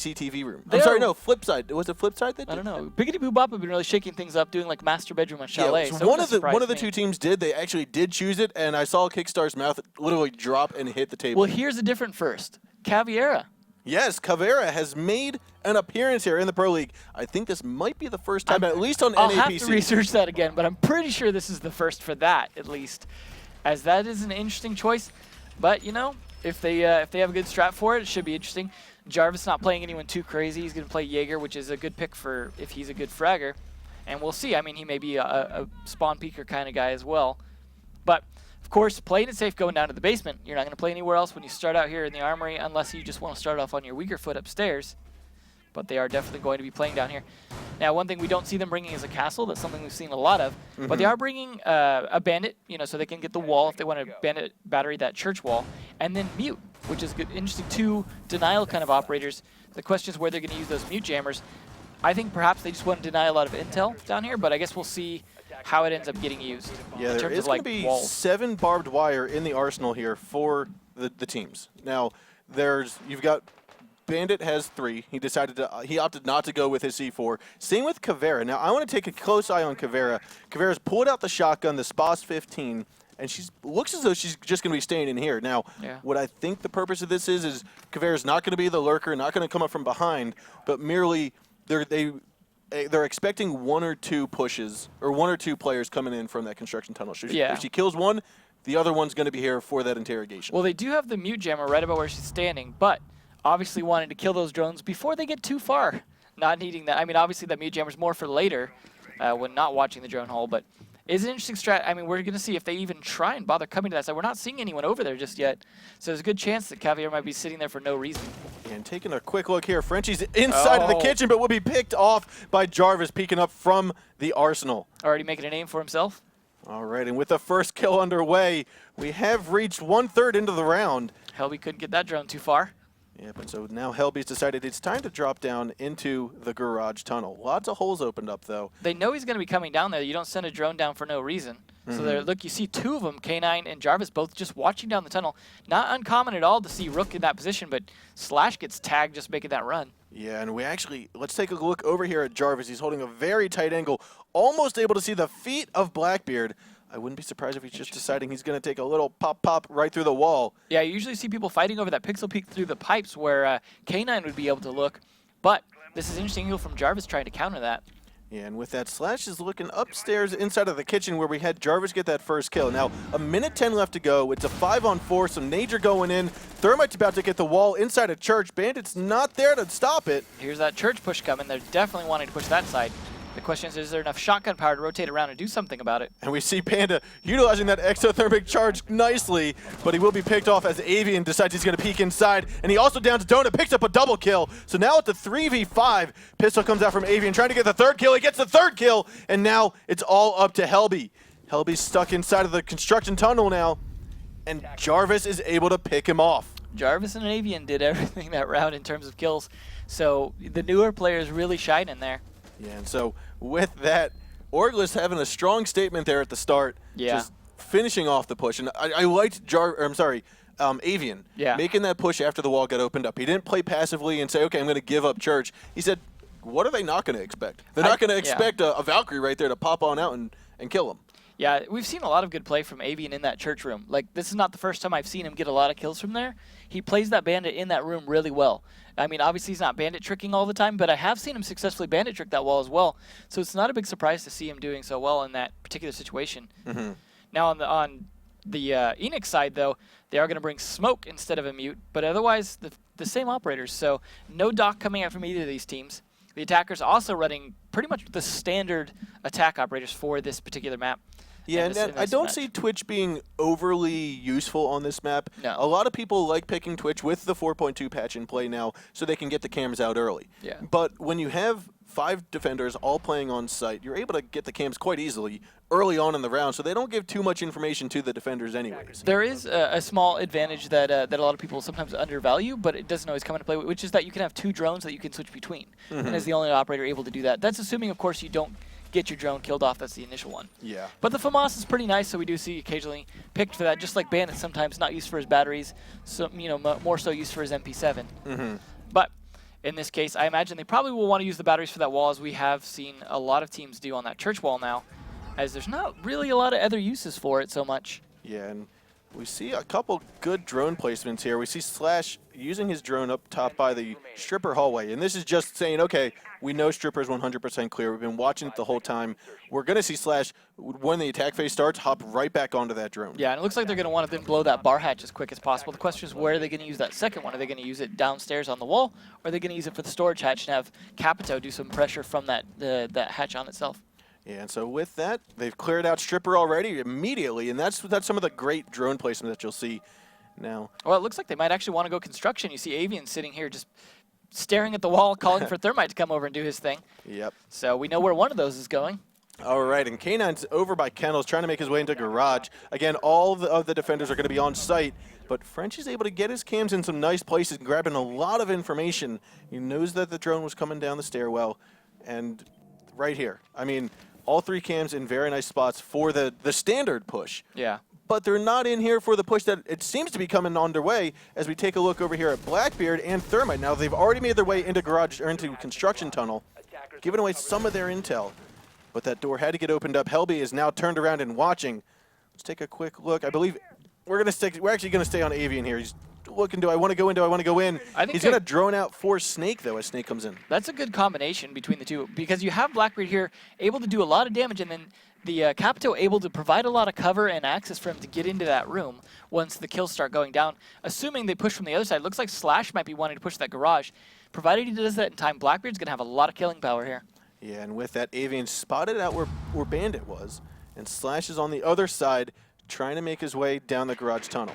PC TV room. I'm sorry, no, flip side. Was it flip side that did? I don't know. Biggity Boo Bop have been really shaking things up, doing like master bedroom on Chalet. Yeah, so one of the two teams did. They actually did choose it, and I saw Kickstar's mouth literally drop and hit the table. Well, here's a different first. Caveira. Yes, Caveira has made an appearance here in the Pro League. I think this might be the first time, at least on NAPC. I'll have to research that again, but I'm pretty sure this is the first for that, at least, as that is an interesting choice. But, you know, if they have a good strat for it, it should be interesting. Jarvis not playing anyone too crazy. He's going to play Jaeger, which is a good pick for if he's a good fragger. And we'll see. I mean, he may be a spawn peeker kind of guy as well. But, of course, playing it safe going down to the basement. You're not going to play anywhere else when you start out here in the armory unless you just want to start off on your weaker foot upstairs. But they are definitely going to be playing down here. Now, one thing we don't see them bringing is a castle. That's something we've seen a lot of. But they are bringing a bandit, you know, so they can get the wall if they want to bandit battery that church wall. And then mute, which is good, interesting. Two denial kind of operators. The question is where they're going to use those mute jammers. I think perhaps they just want to deny a lot of intel down here, but I guess we'll see how it ends up getting used. Yeah, there is going to be 7 barbed wire in the arsenal here for the teams. Now, you've got Bandit has 3. He opted not to go with his C4. Same with Caveira. Now, I want to take a close eye on Caveira. Caveira's pulled out the shotgun, the SPOS 15, and she looks as though she's just going to be staying in here. Now, what I think the purpose of this is Caveira's not going to be the lurker, not going to come up from behind, but merely they're expecting 1 or 2 pushes, or 1 or 2 players coming in from that construction tunnel. If she kills one, the other one's going to be here for that interrogation. Well, they do have the mute jammer right about where she's standing, but obviously wanting to kill those drones before they get too far. Not needing that. I mean, obviously that mute jammer's more for later when not watching the drone hole, but it's an interesting strat. I mean, we're going to see if they even try and bother coming to that side. We're not seeing anyone over there just yet, so there's a good chance that Caveira might be sitting there for no reason. And taking a quick look here, Frenchie's inside of the kitchen, but will be picked off by Jarvis peeking up from the arsenal. Already making a name for himself. All right, and with the first kill underway, we have reached 1/3 into the round. Helby couldn't get that drone too far. Yeah, but so now Helby's decided it's time to drop down into the garage tunnel. Lots of holes opened up, though. They know he's going to be coming down there. You don't send a drone down for no reason. So there, look, you see 2 of them, K9 and Jarvis, both just watching down the tunnel. Not uncommon at all to see Rook in that position, but Slash gets tagged just making that run. Yeah, and let's take a look over here at Jarvis. He's holding a very tight angle, almost able to see the feet of Blackbeard. I wouldn't be surprised if he's just deciding he's going to take a little pop right through the wall. Yeah, you usually see people fighting over that pixel peek through the pipes where K9 would be able to look. But this is an interesting angle from Jarvis trying to counter that. Yeah, and with that, Slash is looking upstairs inside of the kitchen where we had Jarvis get that first kill. Now, 1:10 left to go. It's a 5-on-4, some Nature going in. Thermite's about to get the wall inside a church. Bandit's not there to stop it. Here's that church push coming. They're definitely wanting to push that side. The question is there enough shotgun power to rotate around and do something about it? And we see Panda utilizing that exothermic charge nicely, but he will be picked off as Avian decides he's going to peek inside. And he also downs Donut, picks up a double kill. So now it's a 3v5. Pistol comes out from Avian, trying to get the 3rd kill. He gets the 3rd kill, and now it's all up to Helby. Helby's stuck inside of the construction tunnel now, and Jarvis is able to pick him off. Jarvis and Avian did everything that round in terms of kills. So the newer players really shining there. Yeah, and so with that, Orgless having a strong statement there at the start, just finishing off the push. And I liked Avian making that push after the wall got opened up. He didn't play passively and say, okay, I'm going to give up church. He said, what are they not going to expect? They're not going to expect a Valkyrie right there to pop on out and kill them. Yeah, we've seen a lot of good play from Avian in that church room. Like, this is not the first time I've seen him get a lot of kills from there. He plays that bandit in that room really well. I mean, obviously he's not bandit tricking all the time, but I have seen him successfully bandit trick that wall as well. So it's not a big surprise to see him doing so well in that particular situation. Now on the Eanix side, though, they are going to bring smoke instead of a mute, but otherwise the same operators. So no dock coming out from either of these teams. The attackers also running pretty much the standard attack operators for this particular map. Yeah, and I don't see Twitch being overly useful on this map. No. A lot of people like picking Twitch with the 4.2 patch in play now so they can get the cams out early. Yeah. But when you have 5 defenders all playing on site, you're able to get the cams quite easily early on in the round, so they don't give too much information to the defenders anyways. There is a small advantage that that a lot of people sometimes undervalue, but it doesn't always come into play, which is that you can have 2 drones that you can switch between. And as the only operator able to do that. That's assuming, of course, you don't get your drone killed off. That's the initial one. Yeah. But the FAMAS is pretty nice, so we do see occasionally picked for that, just like Bandit sometimes not used for his batteries, so more so used for his MP7. But in this case, I imagine they probably will want to use the batteries for that wall, as we have seen a lot of teams do on that church wall now, as there's not really a lot of other uses for it so much. Yeah, and we see a couple good drone placements here. We see Slash using his drone up top by the stripper hallway. And this is just saying, okay, we know stripper is 100% clear. We've been watching it the whole time. We're going to see Slash, when the attack phase starts, hop right back onto that drone. Yeah, and it looks like they're going to want to then blow that bar hatch as quick as possible. The question is, where are they going to use that second one? Are they going to use it downstairs on the wall, or are they going to use it for the storage hatch and have Capito do some pressure from that hatch on itself? Yeah, and so with that, they've cleared out stripper already immediately, and that's some of the great drone placement that you'll see now. Well, it looks like they might actually want to go construction. You see Avian sitting here just staring at the wall, calling for Thermite to come over and do his thing. Yep. So we know where one of those is going. All right, and K9's over by Kanal's trying to make his way into garage. Again, all of the defenders are going to be on site, but French is able to get his cams in some nice places, grabbing a lot of information. He knows that the drone was coming down the stairwell, and right here. I mean, all three cams in very nice spots for the standard push. Yeah. But they're not in here for the push that it seems to be coming underway as we take a look over here at Blackbeard and Thermite. Now, they've already made their way into garage or into construction tunnel, giving away some of their intel. But that door had to get opened up. Helby is now turned around and watching. Let's take a quick look. I believe we're actually going to stay on Avian here. He's looking, do I want to go in? Do I want to go in? He's going to drone out for Snake, though, as Snake comes in. That's a good combination between the two, because you have Blackbeard here able to do a lot of damage, and then the Capito able to provide a lot of cover and access for him to get into that room once the kills start going down. Assuming they push from the other side, looks like Slash might be wanting to push that garage. Provided he does that in time, Blackbeard's going to have a lot of killing power here. Yeah, and with that, Avian spotted out where Bandit was, and Slash is on the other side trying to make his way down the garage tunnel.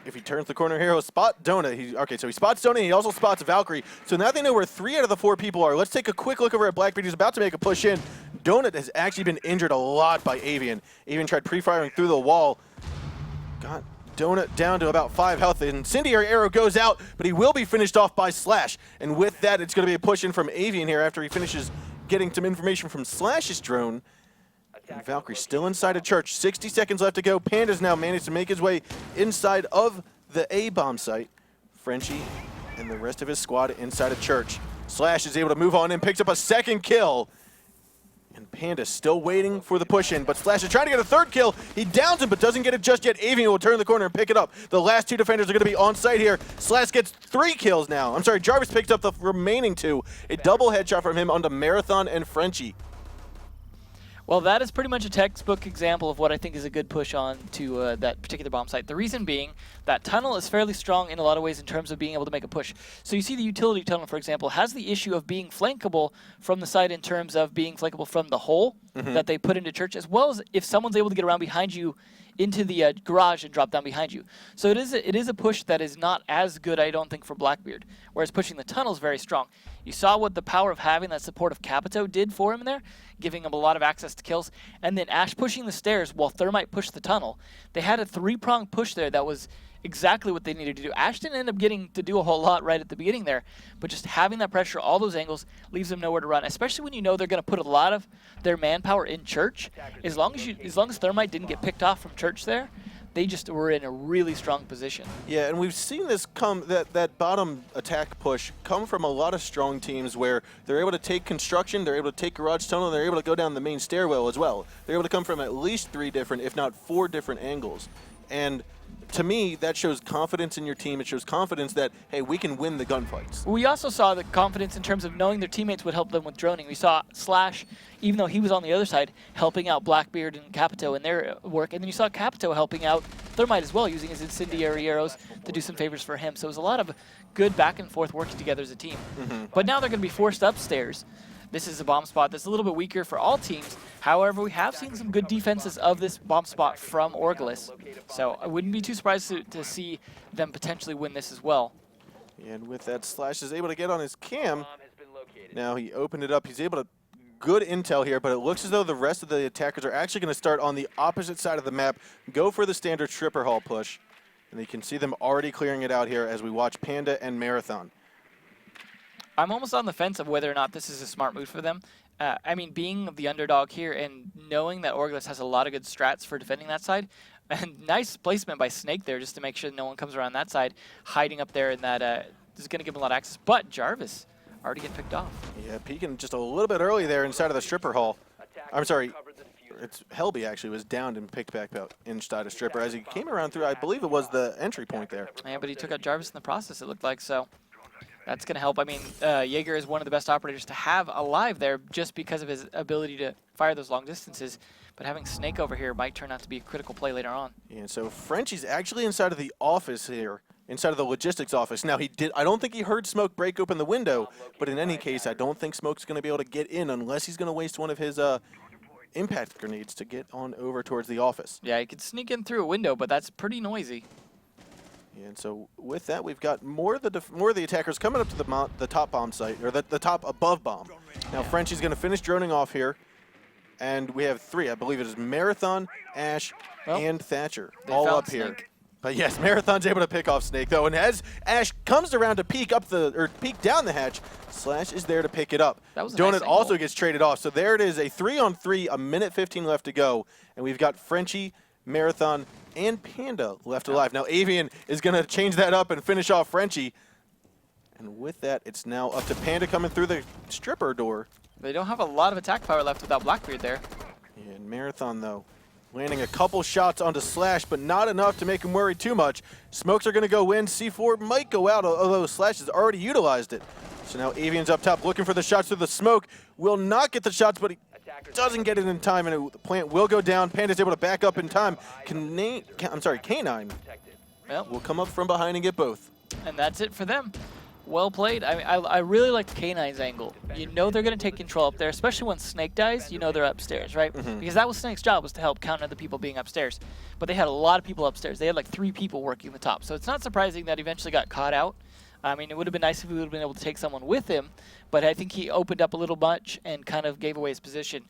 If he turns the corner here, he'll spot Donut. Okay, so he spots Donut, he also spots Valkyrie. So now they know where 3 out of the 4 people are. Let's take a quick look over at Blackbeard. He's about to make a push in. Donut has actually been injured a lot by Avian. Avian tried pre-firing through the wall. Got Donut down to about 5 health. And Incendiary Arrow goes out, but he will be finished off by Slash. And with that, it's going to be a push in from Avian here after he finishes getting some information from Slash's drone. And Valkyrie still inside a church. 60 seconds left to go. Panda's now managed to make his way inside of the A-bomb site. Frenchie and the rest of his squad inside a church. Slash is able to move on and picks up a second kill. And Panda still waiting for the push-in, but Slash is trying to get a third kill. He downs him, but doesn't get it just yet. Avian will turn the corner and pick it up. The last 2 defenders are going to be on site here. Slash gets 3 kills now. I'm sorry, Jarvis picked up the remaining 2. A double headshot from him onto Marathon and Frenchie. Well, that is pretty much a textbook example of what I think is a good push on to that particular bomb site. The reason being that tunnel is fairly strong in a lot of ways in terms of being able to make a push. So you see the utility tunnel, for example, has the issue of being flankable from the side in terms of being flankable from the hole that they put into church, as well as if someone's able to get around behind you into the garage and drop down behind you. So it is a push that is not as good, I don't think, for Blackbeard, whereas pushing the tunnel is very strong. You saw what the power of having that support of Capito did for him there, giving him a lot of access to kills. And then Ash pushing the stairs while Thermite pushed the tunnel. They had a 3-pronged push there that was exactly what they needed to do. Ash didn't end up getting to do a whole lot right at the beginning there, but just having that pressure, all those angles, leaves them nowhere to run, especially when you know they're going to put a lot of their manpower in church. As long as Thermite didn't get picked off from church there, they just were in a really strong position. Yeah, and we've seen this come, that bottom attack push come from a lot of strong teams where they're able to take construction, they're able to take garage tunnel, and they're able to go down the main stairwell as well. They're able to come from at least 3 different, if not 4 different angles. And to me, that shows confidence in your team. It shows confidence that, hey, we can win the gunfights. We also saw the confidence in terms of knowing their teammates would help them with droning. We saw Slash, even though he was on the other side, helping out Blackbeard and Capito in their work. And then you saw Capito helping out Thermite as well, using his incendiary arrows to do some favors for him. So it was a lot of good back and forth working together as a team. But now they're going to be forced upstairs. This is a bomb spot that's a little bit weaker for all teams. However, we have seen some good defenses of this bomb spot from Orgless. So I wouldn't be too surprised to see them potentially win this as well. And with that, Slash is able to get on his cam. Now he opened it up. He's able to good intel here, but it looks as though the rest of the attackers are actually going to start on the opposite side of the map, go for the standard stripper hall push. And you can see them already clearing it out here as we watch Panda and Marathon. I'm almost on the fence of whether or not this is a smart move for them. I mean, being the underdog here and knowing that Orgless has a lot of good strats for defending that side, and nice placement by Snake there just to make sure no one comes around that side, hiding up there in that is going to give him a lot of access. But Jarvis already getting picked off. Yeah, peeking just a little bit early there inside of the stripper hall. I'm sorry, it's Helby actually was downed and picked back out inside of stripper as he came around through, I believe it was the entry point there. Yeah, but he took out Jarvis in the process, it looked like, so that's going to help. I mean, Jaeger is one of the best operators to have alive there just because of his ability to fire those long distances. But having Snake over here might turn out to be a critical play later on. And so Frenchie's actually inside of the office here, inside of the logistics office. Now I don't think he heard Smoke break open the window, but in any case, I don't think Smoke's going to be able to get in unless he's going to waste one of his impact grenades to get on over towards the office. Yeah, he could sneak in through a window, but that's pretty noisy. And so with that, we've got more of the attackers coming up to the top bomb site, or the top above bomb. Now Frenchie's going to finish droning off here, and we have 3. I believe it is Marathon, Ash, and Thatcher all up here. Snake. But yes, Marathon's able to pick off Snake though, and as Ash comes around to peek down the hatch, Slash is there to pick it up. That was a Donut nice also angle. gets traded off. So there it is, a 3-on-3, a minute 15 left to go, and we've got Frenchie, Marathon, and Panda left alive. Now Avian is going to change that up and finish off Frenchie. And with that, it's now up to Panda coming through the stripper door. They don't have a lot of attack power left without Blackbeard there. And Marathon, though, landing a couple shots onto Slash, but not enough to make him worry too much. Smokes are going to go in. C4 might go out, although Slash has already utilized it. So now Avian's up top looking for the shots through the smoke. Will not get the shots, but he doesn't get it in time, and the plant will go down. Panda's able to back up in time. K9 will come up from behind and get both. And that's it for them. Well played. I mean, I really like K9's angle. You know they're going to take control up there, especially when Snake dies, you know they're upstairs, right? Because that was Snake's job, was to help counter the people being upstairs. But they had a lot of people upstairs. They had like 3 people working the top. So it's not surprising that eventually got caught out. I mean, it would have been nice if we would have been able to take someone with him, but I think he opened up a little much and kind of gave away his position.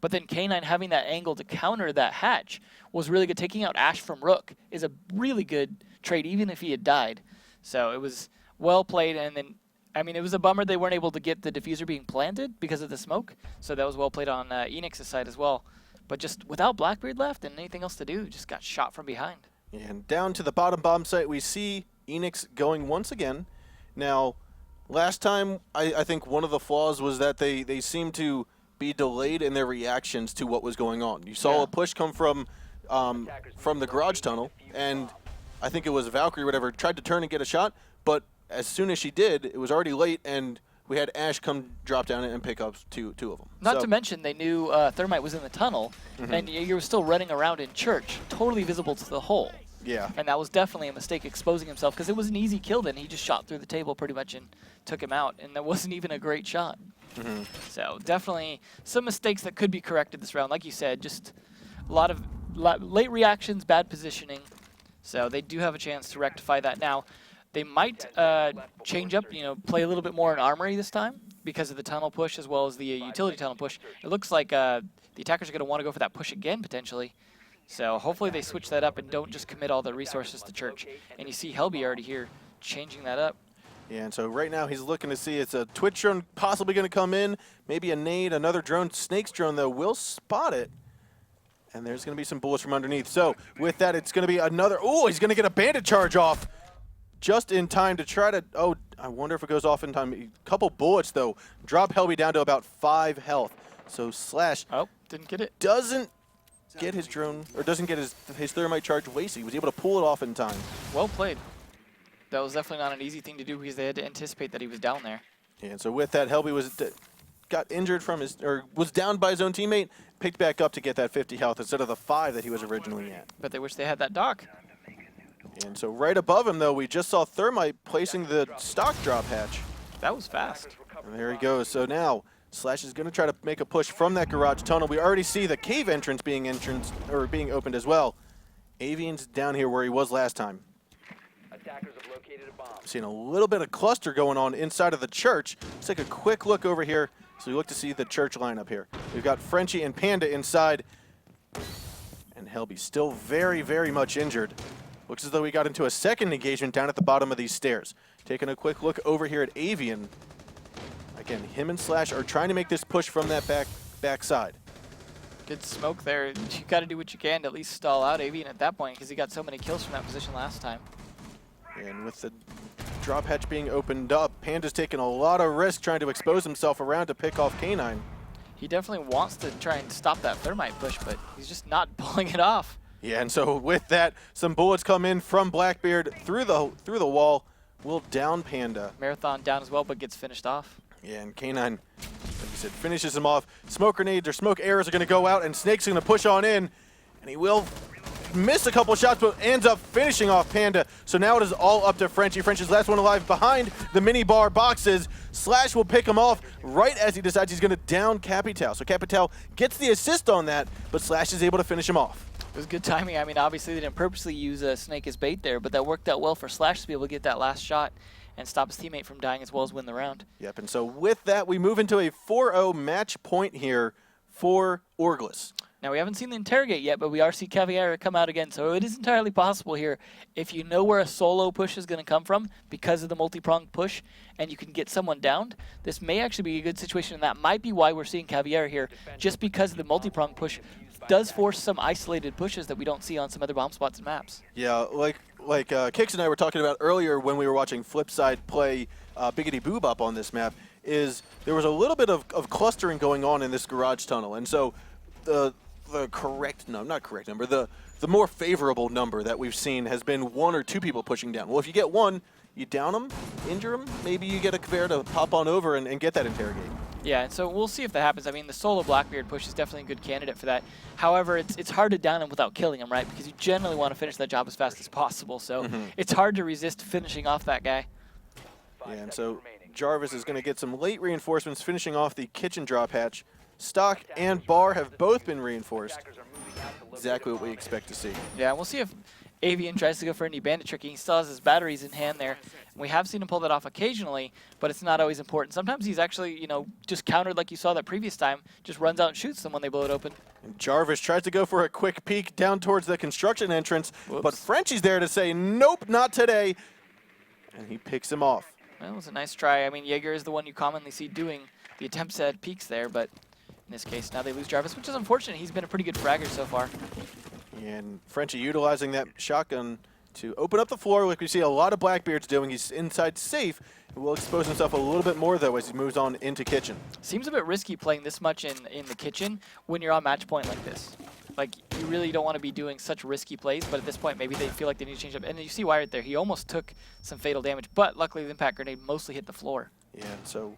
But then K9 having that angle to counter that hatch was really good. Taking out Ash from Rook is a really good trade, even if he had died. So it was well played, and then, I mean, it was a bummer they weren't able to get the diffuser being planted because of the smoke, so that was well played on Eanix's side as well. But just without Blackbeard left and anything else to do, just got shot from behind. And down to the bottom bomb site, we see Eanix going once again. Now, last time, I think one of the flaws was that they seemed to be delayed in their reactions to what was going on. You saw a push come from the garage tunnel, and I think it was Valkyrie or whatever, tried to turn and get a shot, but as soon as she did, it was already late, and we had Ash come drop down and pick up two of them. Not to mention, they knew Thermite was in the tunnel, and you were still running around in church, totally visible to the hole. Yeah. And that was definitely a mistake, exposing himself, because it was an easy kill then. He just shot through the table pretty much and took him out, and that wasn't even a great shot. So definitely some mistakes that could be corrected this round. Like you said, just a lot of late reactions, bad positioning. So they do have a chance to rectify that now. They might change up, play a little bit more in Armory this time because of the tunnel push as well as the utility tunnel push. It looks like the attackers are going to want to go for that push again, potentially. So hopefully they switch that up and don't just commit all the resources to church. And you see Helby already here changing that up. Yeah, and so right now he's looking to see it's a Twitch drone possibly going to come in, maybe a nade, another drone. Snake's drone, though, will spot it. And there's going to be some bullets from underneath. So with that, it's going to be another. Oh, he's going to get a bandit charge off just in time to try to. Oh, I wonder if it goes off in time. A couple bullets, though, drop Helby down to about 5 health. So Slash Didn't get it. Doesn't get his drone, or doesn't get his thermite charge wasted. He was able to pull it off in time. Well played. That was definitely not an easy thing to do because they had to anticipate that he was down there. And so with that, Helby got injured from was down by his own teammate, picked back up to get that 50 health instead of the 5 that he was originally at. But they wish they had that dock. And so right above him, though, we just saw Thermite placing the stock drop hatch. That was fast. And there he goes. So now Slash is going to try to make a push from that garage tunnel. We already see the cave entrance being opened as well. Avian's down here where he was last time. Seeing a little bit of cluster going on inside of the church. Let's take a quick look over here. So we look to see the church lineup here. We've got Frenchie and Panda inside. And Helby still very, very much injured. Looks as though we got into a second engagement down at the bottom of these stairs. Taking a quick look over here at Avian. Again, him and Slash are trying to make this push from that back side. Good smoke there. You got to do what you can to at least stall out Avian at that point because he got so many kills from that position last time. And with the drop hatch being opened up. Panda's taking a lot of risk trying to expose himself around to pick off K9. He definitely wants to try and stop that thermite push, but he's just not pulling it off. Yeah, and so with that, some bullets come in from Blackbeard through the wall. Will down Panda. Marathon down as well, but gets finished off. Yeah, and K9, like you said, finishes him off. Smoke grenades or smoke arrows are going to go out, and Snake's going to push on in, and he will miss a couple shots, but ends up finishing off Panda. So now it is all up to Frenchie. Frenchie's last one alive behind the mini bar boxes. Slash will pick him off right as he decides he's going to down Capital. So Capital gets the assist on that, but Slash is able to finish him off. It was good timing. I mean, obviously they didn't purposely use Snake as bait there, but that worked out well for Slash to be able to get that last shot and stop his teammate from dying as well as win the round. Yep, and so with that, we move into a 4-0 match point here for Orgless. Now, we haven't seen the interrogate yet, but we are seeing Caviera come out again, so it is entirely possible here. If you know where a solo push is going to come from because of the multi-pronged push, and you can get someone downed, this may actually be a good situation, and that might be why we're seeing Caviera here, just because the multi-pronged push does force some isolated pushes that we don't see on some other bomb spots and maps. Yeah, like Kix and I were talking about earlier when we were watching Flipside play Biggity Boobop on this map, is there was a little bit of clustering going on in this garage tunnel, and so the more favorable number that we've seen has been 1 or 2 people pushing down. Well, if you get one, you down them, injure them, maybe you get a Caveira to pop on over and get that interrogate. Yeah, and so we'll see if that happens. I mean, the solo Blackbeard push is definitely a good candidate for that. However, it's hard to down him without killing him, right? Because you generally want to finish that job as fast as possible, so it's hard to resist finishing off that guy. Yeah, and so Jarvis is going to get some late reinforcements, finishing off the kitchen drop hatch. Stock and bar have both been reinforced. Exactly what we expect to see. Yeah, we'll see if Avian tries to go for any bandit tricking. He still has his batteries in hand there. And we have seen him pull that off occasionally, but it's not always important. Sometimes he's actually, you know, just countered like you saw that previous time, just runs out and shoots them when they blow it open. And Jarvis tries to go for a quick peek down towards the construction entrance, Whoops. but Frenchie's there to say, nope, not today. And he picks him off. Well, it was a nice try. I mean, Jaeger is the one you commonly see doing the attempts at peeks there, but in this case, now they lose Jarvis, which is unfortunate. He's been a pretty good fragger so far. And Frenchie utilizing that shotgun to open up the floor like we see a lot of Blackbeards doing. He's inside safe. He will expose himself a little bit more, though, as he moves on into kitchen. Seems a bit risky playing this much in the kitchen when you're on match point like this. Like, you really don't want to be doing such risky plays, but at this point, maybe they feel like they need to change up. And you see why right there. He almost took some fatal damage, but luckily the impact grenade mostly hit the floor. Yeah, so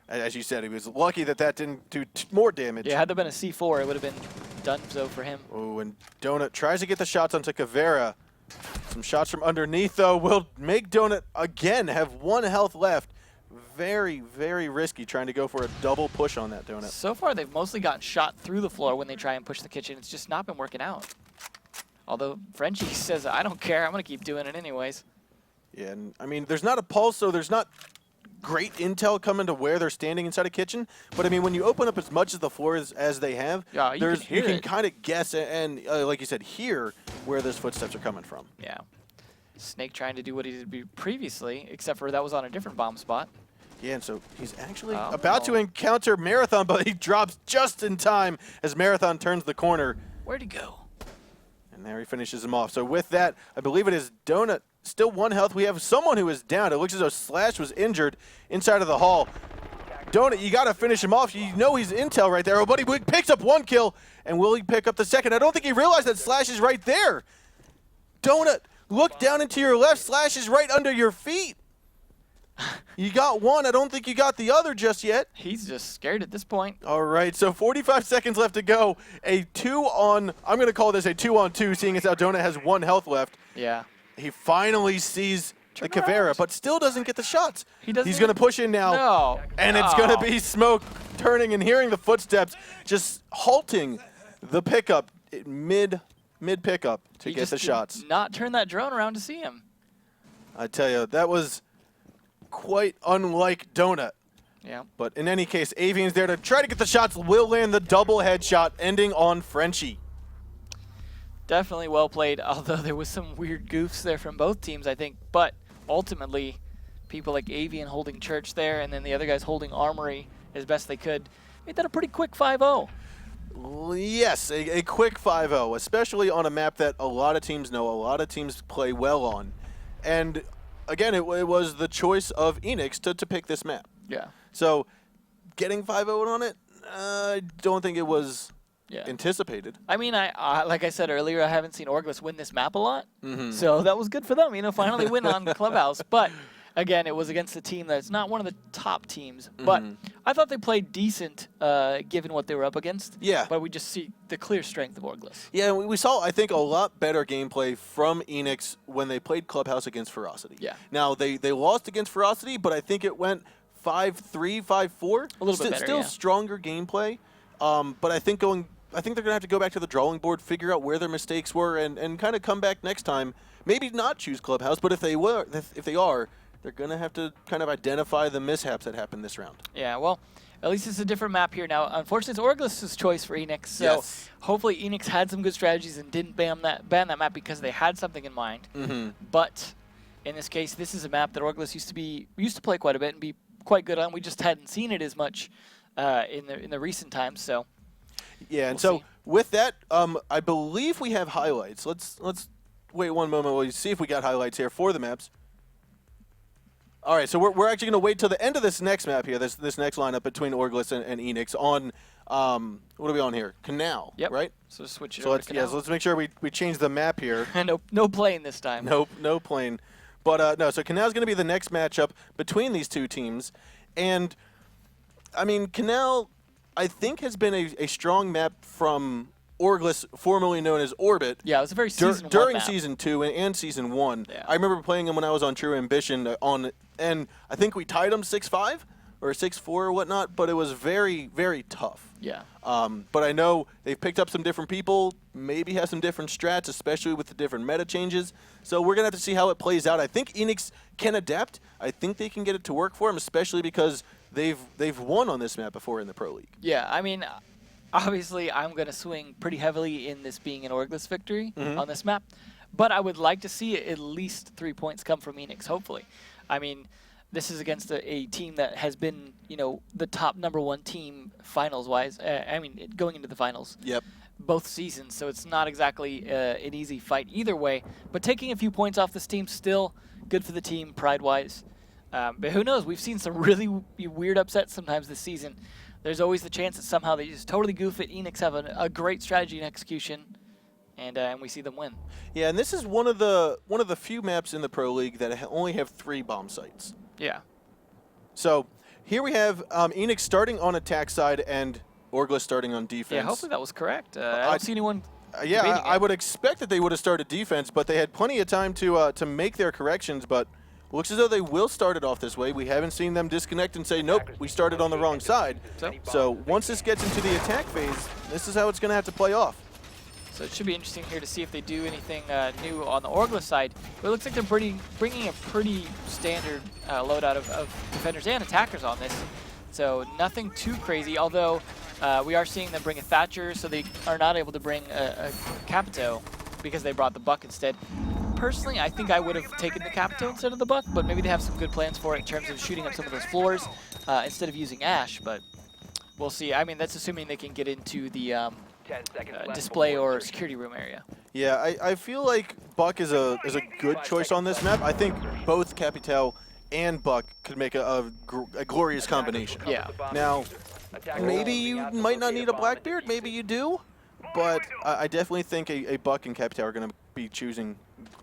as you said, he was lucky that that didn't do more damage. Yeah, had there been a C4, it would have been done so for him. Oh, and Donut tries to get the shots onto Caveira. Some shots from underneath, though, will make Donut again have 1 health left. Very, very risky trying to go for a double push on that Donut. So far, they've mostly gotten shot through the floor when they try and push the kitchen. It's just not been working out. Although Frenchie says, I don't care, I'm going to keep doing it anyways. Yeah, and I mean, there's not a pulse, so there's not great intel coming to where they're standing inside a kitchen. But I mean, when you open up as much of the floor as they have, yeah, you can kind of guess and like you said, hear where those footsteps are coming from. Yeah. Snake trying to do what he did previously, except for that was on a different bomb spot. Yeah, and so he's actually about to encounter Marathon, but he drops just in time as Marathon turns the corner. Where'd he go? And there he finishes him off. So with that, I believe it is Donut. Still 1 health. We have someone who is down. It looks as though Slash was injured inside of the hall. Donut, you got to finish him off. You know he's intel right there. Oh, buddy picks up 1 kill, and will he pick up the second? I don't think he realized that Slash is right there. Donut, look down into your left. Slash is right under your feet. You got 1. I don't think you got the other just yet. He's just scared at this point. All right, so 45 seconds left to go. I'm going to call this a 2-on-2, seeing as how Donut has 1 health left. Yeah. He finally sees the Caveira, but still doesn't get the shots. He's going to push in now. No. And it's going to be Smoke turning and hearing the footsteps, just halting the pickup mid pickup to get the shots. Not turn that drone around to see him. I tell you, that was quite unlike Donut. Yeah. But in any case, Avian's there to try to get the shots, will land the double headshot, ending on Frenchie. Definitely well played, although there was some weird goofs there from both teams, I think. But ultimately, people like Avian holding Church there, and then the other guys holding Armory as best they could, made that a pretty quick 5-0. Yes, a quick 5-0, especially on a map that a lot of teams know, a lot of teams play well on. And again, it was the choice of Eanix to pick this map. Yeah. So getting 5-0 on it, I don't think it was Yeah. anticipated. I mean, like I said earlier, I haven't seen Orgless win this map a lot, Mm-hmm. so that was good for them. Finally win on Clubhouse. But again, it was against a team that's not one of the top teams. But I thought they played decent, given what they were up against. Yeah. But we just see the clear strength of Orgless. Yeah, we saw, I think, a lot better gameplay from Eanix when they played Clubhouse against Ferocity. Yeah. Now, they lost against Ferocity, but I think it went 5-3, 5-4. A little bit better, Still yeah. stronger gameplay. But I think they're going to have to go back to the drawing board, figure out where their mistakes were, and kind of come back next time. Maybe not choose Clubhouse, but if they are, they're going to have to kind of identify the mishaps that happened this round. Yeah, well, at least it's a different map here now. Unfortunately, it's Orgless' choice for Eanix, so Yes. hopefully Eanix had some good strategies and didn't ban that map because they had something in mind. Mm-hmm. But in this case, this is a map that Orgless used to play quite a bit and be quite good on. We just hadn't seen it as much in the recent times, so. Yeah, and We'll so see. with that, I believe we have highlights. Let's wait one moment while we see if we got highlights here for the maps. All right, so we're actually going to wait till the end of this next map here, this next lineup between Orgless and Eanix on, what are we on here? Kanal, Yep. right? So switch it So over let's, to yeah, Kanal. so let's make sure we change the map here. No plane this time. Nope, no plane. But no, so Kanal's going to be the next matchup between these two teams. And, I mean, Kanal, I think, has been a strong map from Orgless, formerly known as Orbit. Yeah, it was a very season During one map. Season 2 and Season 1. Yeah. I remember playing him when I was on True Ambition, and I think we tied him 6-5 or 6-4 or whatnot, but it was very, very tough. Yeah. But I know they've picked up some different people, maybe have some different strats, especially with the different meta changes. So we're going to have to see how it plays out. I think Eanix can adapt. I think they can get it to work for him, especially because they've won on this map before in the Pro League. Yeah, I mean, obviously I'm going to swing pretty heavily in this being an Orgless victory on this map, but I would like to see at least 3 points come from Eanix, hopefully. I mean, this is against a team that has been, the top #1 team finals-wise. Going into the finals. Yep. Both seasons, so it's not exactly an easy fight either way. But taking a few points off this team, still good for the team pride-wise. But who knows? We've seen some really weird upsets sometimes this season. There's always the chance that somehow they just totally goof it. Eanix have a great strategy and execution, and we see them win. Yeah, and this is one of the few maps in the Pro League that only have 3 bomb sites. Yeah. So here we have Eanix starting on attack side and Orgless starting on defense. Yeah, hopefully that was correct. I don't see anyone. Yeah, debating I it. would expect that they would have started defense, but they had plenty of time to make their corrections. But looks as though they will start it off this way. We haven't seen them disconnect and say, nope, we started on the wrong side. So once this gets into the attack phase, this is how it's going to have to play off. So it should be interesting here to see if they do anything new on the Orgless side. But it looks like they're bringing a pretty standard loadout of defenders and attackers on this. So nothing too crazy, although we are seeing them bring a Thatcher, so they are not able to bring a Capito because they brought the Buck instead. Personally, I think I would have taken the Capito instead of the Buck, but maybe they have some good plans for it in terms of shooting up some of those floors instead of using Ash, but we'll see. I mean, that's assuming they can get into the display or security room area. Yeah, I feel like Buck is a good choice on this map. I think both Capital and Buck could make a glorious combination. Yeah. Now, maybe you might not need a Blackbeard, maybe you do, but I definitely think a Buck and Capital are going to be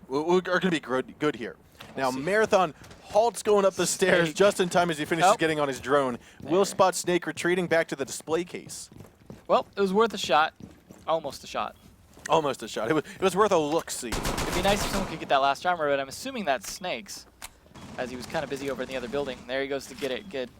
are going to be good here. Now, Marathon halts going up the stairs just in time as he finishes getting on his drone. Will spot Snake retreating back to the display case. Well, it was worth a shot. Almost a shot. Almost a shot. It was worth a look-see. It'd be nice if someone could get that last armor, but I'm assuming that's Snake's, as he was kind of busy over in the other building. There he goes to get it. Good.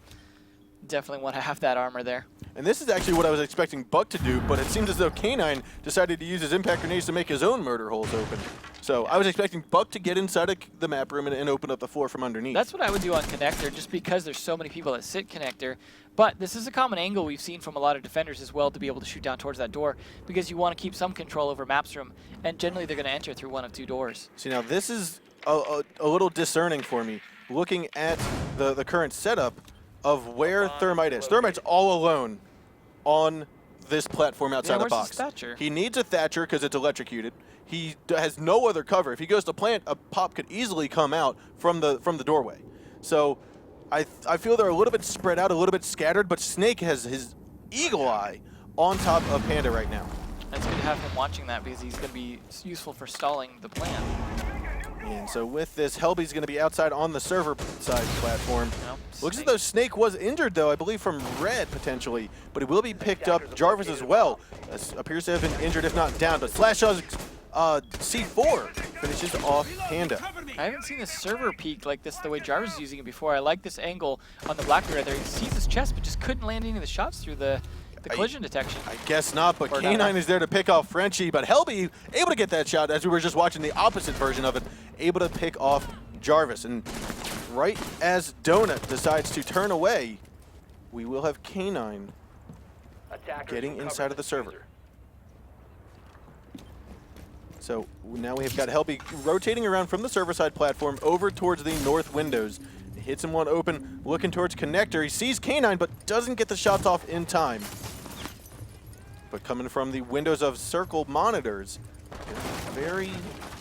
Definitely want to have that armor there. And this is actually what I was expecting Buck to do, but it seems as though K9 decided to use his impact grenades to make his own murder holes open. So I was expecting Buck to get inside the map room and open up the floor from underneath. That's what I would do on Connector, just because there's so many people that sit Connector. But this is a common angle we've seen from a lot of defenders as well, to be able to shoot down towards that door, because you want to keep some control over maps room, and generally they're going to enter through one of 2 doors. See, now this is a little discerning for me. Looking at the current setup of where Thermite is. Thermite's all alone on this platform outside the where's box. his Thatcher? He needs a Thatcher because it's electrocuted. He has no other cover. If he goes to plant, a pop could easily come out from the doorway. So I feel they're a little bit spread out, a little bit scattered, but Snake has his eagle eye on top of Panda right now. It's good to have him watching that because he's going to be useful for stalling the plan. And so with this, Helby's going to be outside on the server side platform. No, Looks as though Snake was injured, though, I believe from Red, potentially. But he will be picked up. Jarvis as well appears to have been injured, if not down. But Slashaw's C4 finishes off Panda. I haven't seen a server peek like this the way Jarvis is using it before. I like this angle on the Blackbeard right there. He sees his chest, but just couldn't land any of the shots through the collision detection. I guess not, but Or K9 not. is there to pick off Frenchie. But Helby able to get that shot, as we were just watching the opposite version of it, able to pick off Jarvis. And right as Donut decides to turn away, we will have K9 getting inside of the server. So now we have got Helby rotating around from the server side platform over towards the north windows. Hits him one open, looking towards connector. He sees K9, but doesn't get the shots off in time. But coming from the windows of circle monitors, very,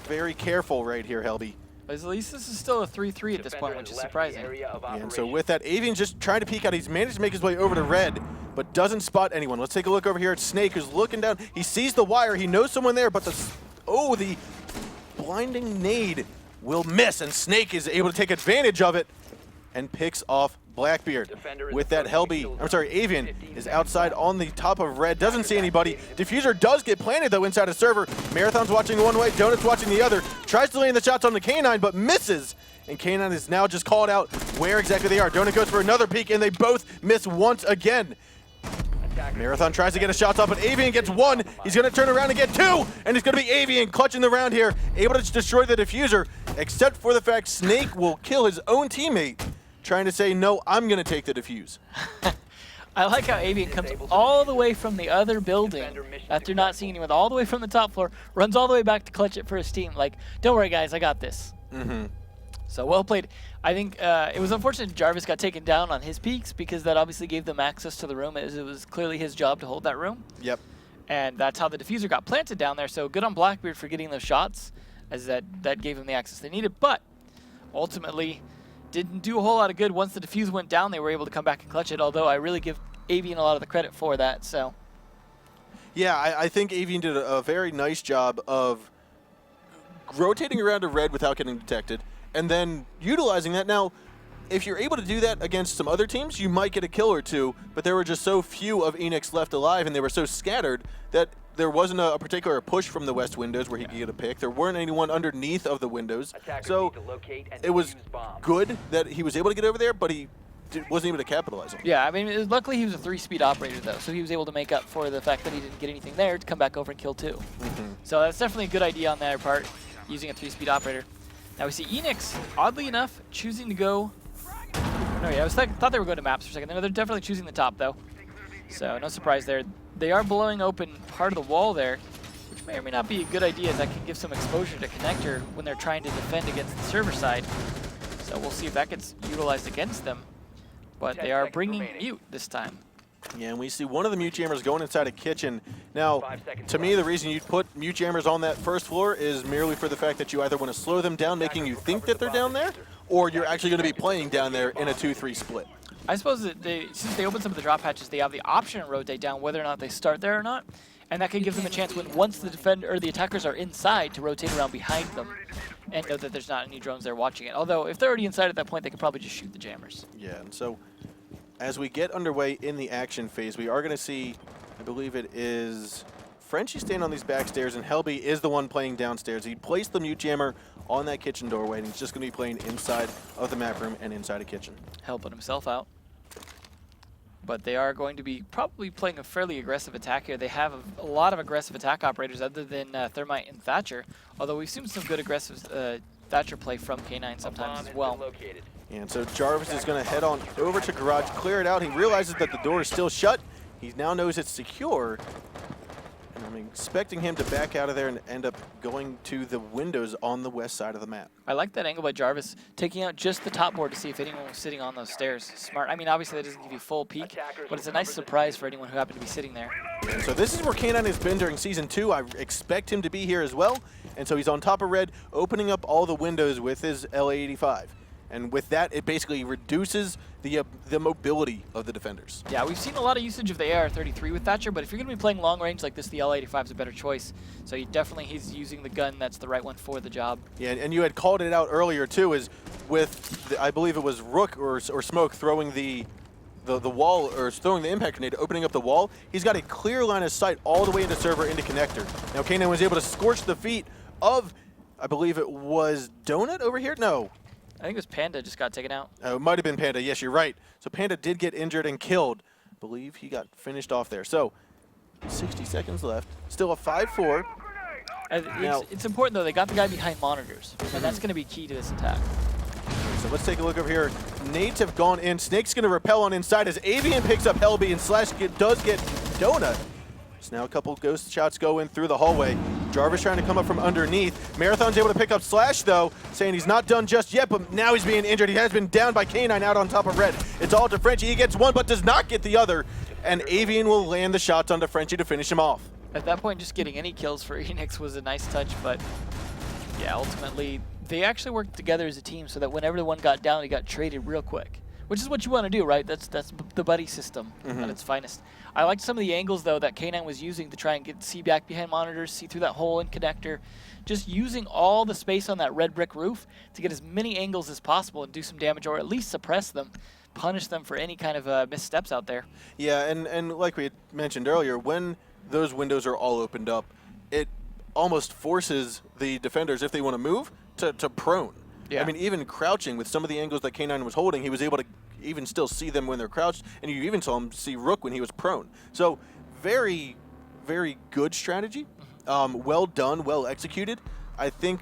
very careful right here, Helby. But at least this is still a 3-3 at this point, which is surprising. And so with that, Avian's just trying to peek out. He's managed to make his way over to Red, but doesn't spot anyone. Let's take a look over here at Snake, who's looking down. He sees the wire. He knows someone there, but the blinding nade will miss, and Snake is able to take advantage of it and picks off Blackbeard. With that, Avian is outside on the top of Red, doesn't see anybody. Diffuser does get planted though inside a server. Marathon's watching one way, Donut's watching the other. Tries to land the shots on the K9, but misses. And K9 is now just called out where exactly they are. Donut goes for another peek, and they both miss once again. Marathon tries to get a shot off, but Avian gets one. He's going to turn around and get two, and it's going to be Avian clutching the round here, able to destroy the diffuser, except for the fact Snake will kill his own teammate, trying to say, no, I'm going to take the defuse. I like how Avian comes all the way from the other building after not seeing anyone, all the way from the top floor, runs all the way back to clutch it for his team. Like, don't worry, guys, I got this. So well played. I think it was unfortunate Jarvis got taken down on his peaks because that obviously gave them access to the room, as it was clearly his job to hold that room. Yep. And that's how the diffuser got planted down there. So good on Blackbeard for getting those shots, as that gave him the access they needed. But ultimately, didn't do a whole lot of good. Once the defuse went down, they were able to come back and clutch it, although I really give Avian a lot of the credit for that. So Yeah, I think Avian did a very nice job of rotating around to Red without getting detected, and then utilizing that. Now, if you're able to do that against some other teams, you might get a kill or two, but there were just so few of Eanix left alive, and they were so scattered that there wasn't a particular push from the west windows where he could get a pick. There weren't anyone underneath of the windows. So it was good that he was able to get over there, but he wasn't able to capitalize on it. yeah, I mean, luckily he was a 3-speed operator though, so he was able to make up for the fact that he didn't get anything there to come back over and kill two. So that's definitely a good idea on their part, using a 3-speed operator. Now we see Eanix, oddly enough, choosing to go. No, yeah, thought they were going to maps for a second. No, they're definitely choosing the top though. So no surprise there. They are blowing open part of the wall there, which may or may not be a good idea, as that can give some exposure to connector when they're trying to defend against the server side. So we'll see if that gets utilized against them. But they are bringing mute this time. Yeah, and we see one of the mute jammers going inside a kitchen. Now, to me, the reason you put mute jammers on that first floor is merely for the fact that you either want to slow them down, making you think that they're down there, or you're actually going to be playing down there in a 2-3 split. I suppose that since they open some of the drop hatches, they have the option to rotate down whether or not they start there or not, and that can give them a chance when once the defender or the attackers are inside to rotate around behind them and know that there's not any drones there watching it. Although if they're already inside at that point, they could probably just shoot the jammers. Yeah, and so as we get underway in the action phase, we are going to see, I believe it is Frenchie staying on these back stairs, and Helby is the one playing downstairs. He placed the mute jammer on that kitchen doorway, and he's just going to be playing inside of the map room and inside a kitchen. Helping himself out. But they are going to be probably playing a fairly aggressive attack here. They have a lot of aggressive attack operators other than Thermite and Thatcher, although we've seen some good aggressive Thatcher play from K9 sometimes as well. And so Jarvis is going to head on over to garage, clear it out. He realizes that the door is still shut. He now knows it's secure. I'm expecting him to back out of there and end up going to the windows on the west side of the map. I like that angle by Jarvis, taking out just the top board to see if anyone was sitting on those stairs. Smart. I mean, obviously that doesn't give you full peek, but it's a nice surprise for anyone who happened to be sitting there. And so this is where Kanal has been during Season 2. I expect him to be here as well. And so he's on top of red, opening up all the windows with his LA-85. And with that, it basically reduces the mobility of the defenders. Yeah, we've seen a lot of usage of the AR-33 with Thatcher, but if you're going to be playing long range like this, the LA-85 is a better choice. So he's using the gun that's the right one for the job. Yeah, and you had called it out earlier too, is with, I believe it was Rook or Smoke throwing the wall, or throwing the impact grenade, opening up the wall. He's got a clear line of sight all the way into server, into connector. Now Kanal was able to scorch the feet of, I believe it was Donut over here? No. I think it was Panda just got taken out. It might have been Panda. Yes, you're right. So Panda did get injured and killed. I believe he got finished off there. So 60 seconds left. Still a 5-4. It's important, though. They got the guy behind monitors, and that's going to be key to this attack. So let's take a look over here. Nades have gone in. Snake's going to repel on inside as Avian picks up Helby, and Slash does get Donut. So now a couple ghost shots go in through the hallway. Jarvis trying to come up from underneath. Marathon's able to pick up Slash, though, saying he's not done just yet, but now he's being injured. He has been down by K9 out on top of red. It's all to Frenchie. He gets one, but does not get the other. And Avian will land the shots onto Frenchie to finish him off. At that point, just getting any kills for Eanix was a nice touch, but yeah, ultimately, they actually worked together as a team so that whenever the one got down, he got traded real quick. Which is what you want to do, right? That's the buddy system at its finest. I liked some of the angles, though, that K9 was using to try and see back behind monitors, see through that hole in connector. Just using all the space on that red brick roof to get as many angles as possible and do some damage, or at least suppress them, punish them for any kind of missteps out there. Yeah, and like we had mentioned earlier, when those windows are all opened up, it almost forces the defenders, if they want to move, to prone. Yeah. I mean, even crouching with some of the angles that K9 was holding, he was able to even still see them when they're crouched, and you even saw him see Rook when he was prone. So very, very good strategy. Well done, well executed. I think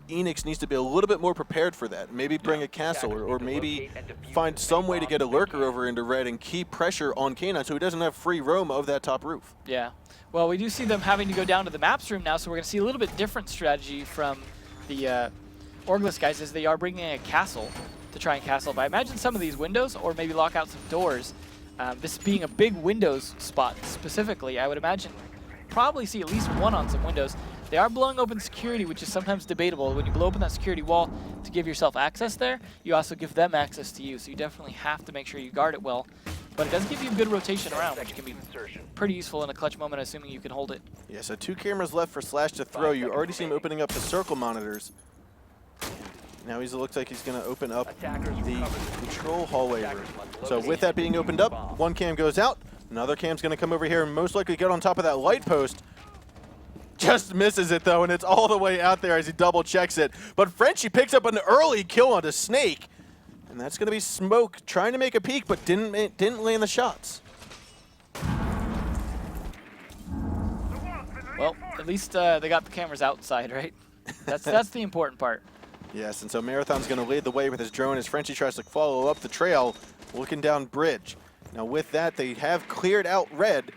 Eanix needs to be a little bit more prepared for that. Maybe bring a castle, or maybe find some way to get a lurker over into red and keep pressure on K9 so he doesn't have free roam of that top roof. Yeah. Well, we do see them having to go down to the maps room now, so we're going to see a little bit different strategy from the Orgless guys, as they are bringing in a castle to try and castle. But I imagine some of these windows, or maybe lock out some doors. This being a big windows spot specifically, I would imagine probably see at least one on some windows. They are blowing open security, which is sometimes debatable. When you blow open that security wall to give yourself access there, you also give them access to you. So you definitely have to make sure you guard it well. But it does give you a good rotation around, which can be pretty useful in a clutch moment, assuming you can hold it. Yeah, so 2 cameras left for Slash to throw. You already see him opening up the circle monitors. Now he looks like he's going to open up the control hallway room. So with that being opened up, one cam goes out. Another cam's going to come over here and most likely get on top of that light post. Just misses it, though, and it's all the way out there as he double checks it. But Frenchie picks up an early kill onto Snake. And that's going to be Smoke trying to make a peek, but didn't land the shots. Well, at least they got the cameras outside, right? That's the important part. Yes, and so Marathon's going to lead the way with his drone as Frenchie tries to follow up the trail, looking down bridge. Now with that, they have cleared out red,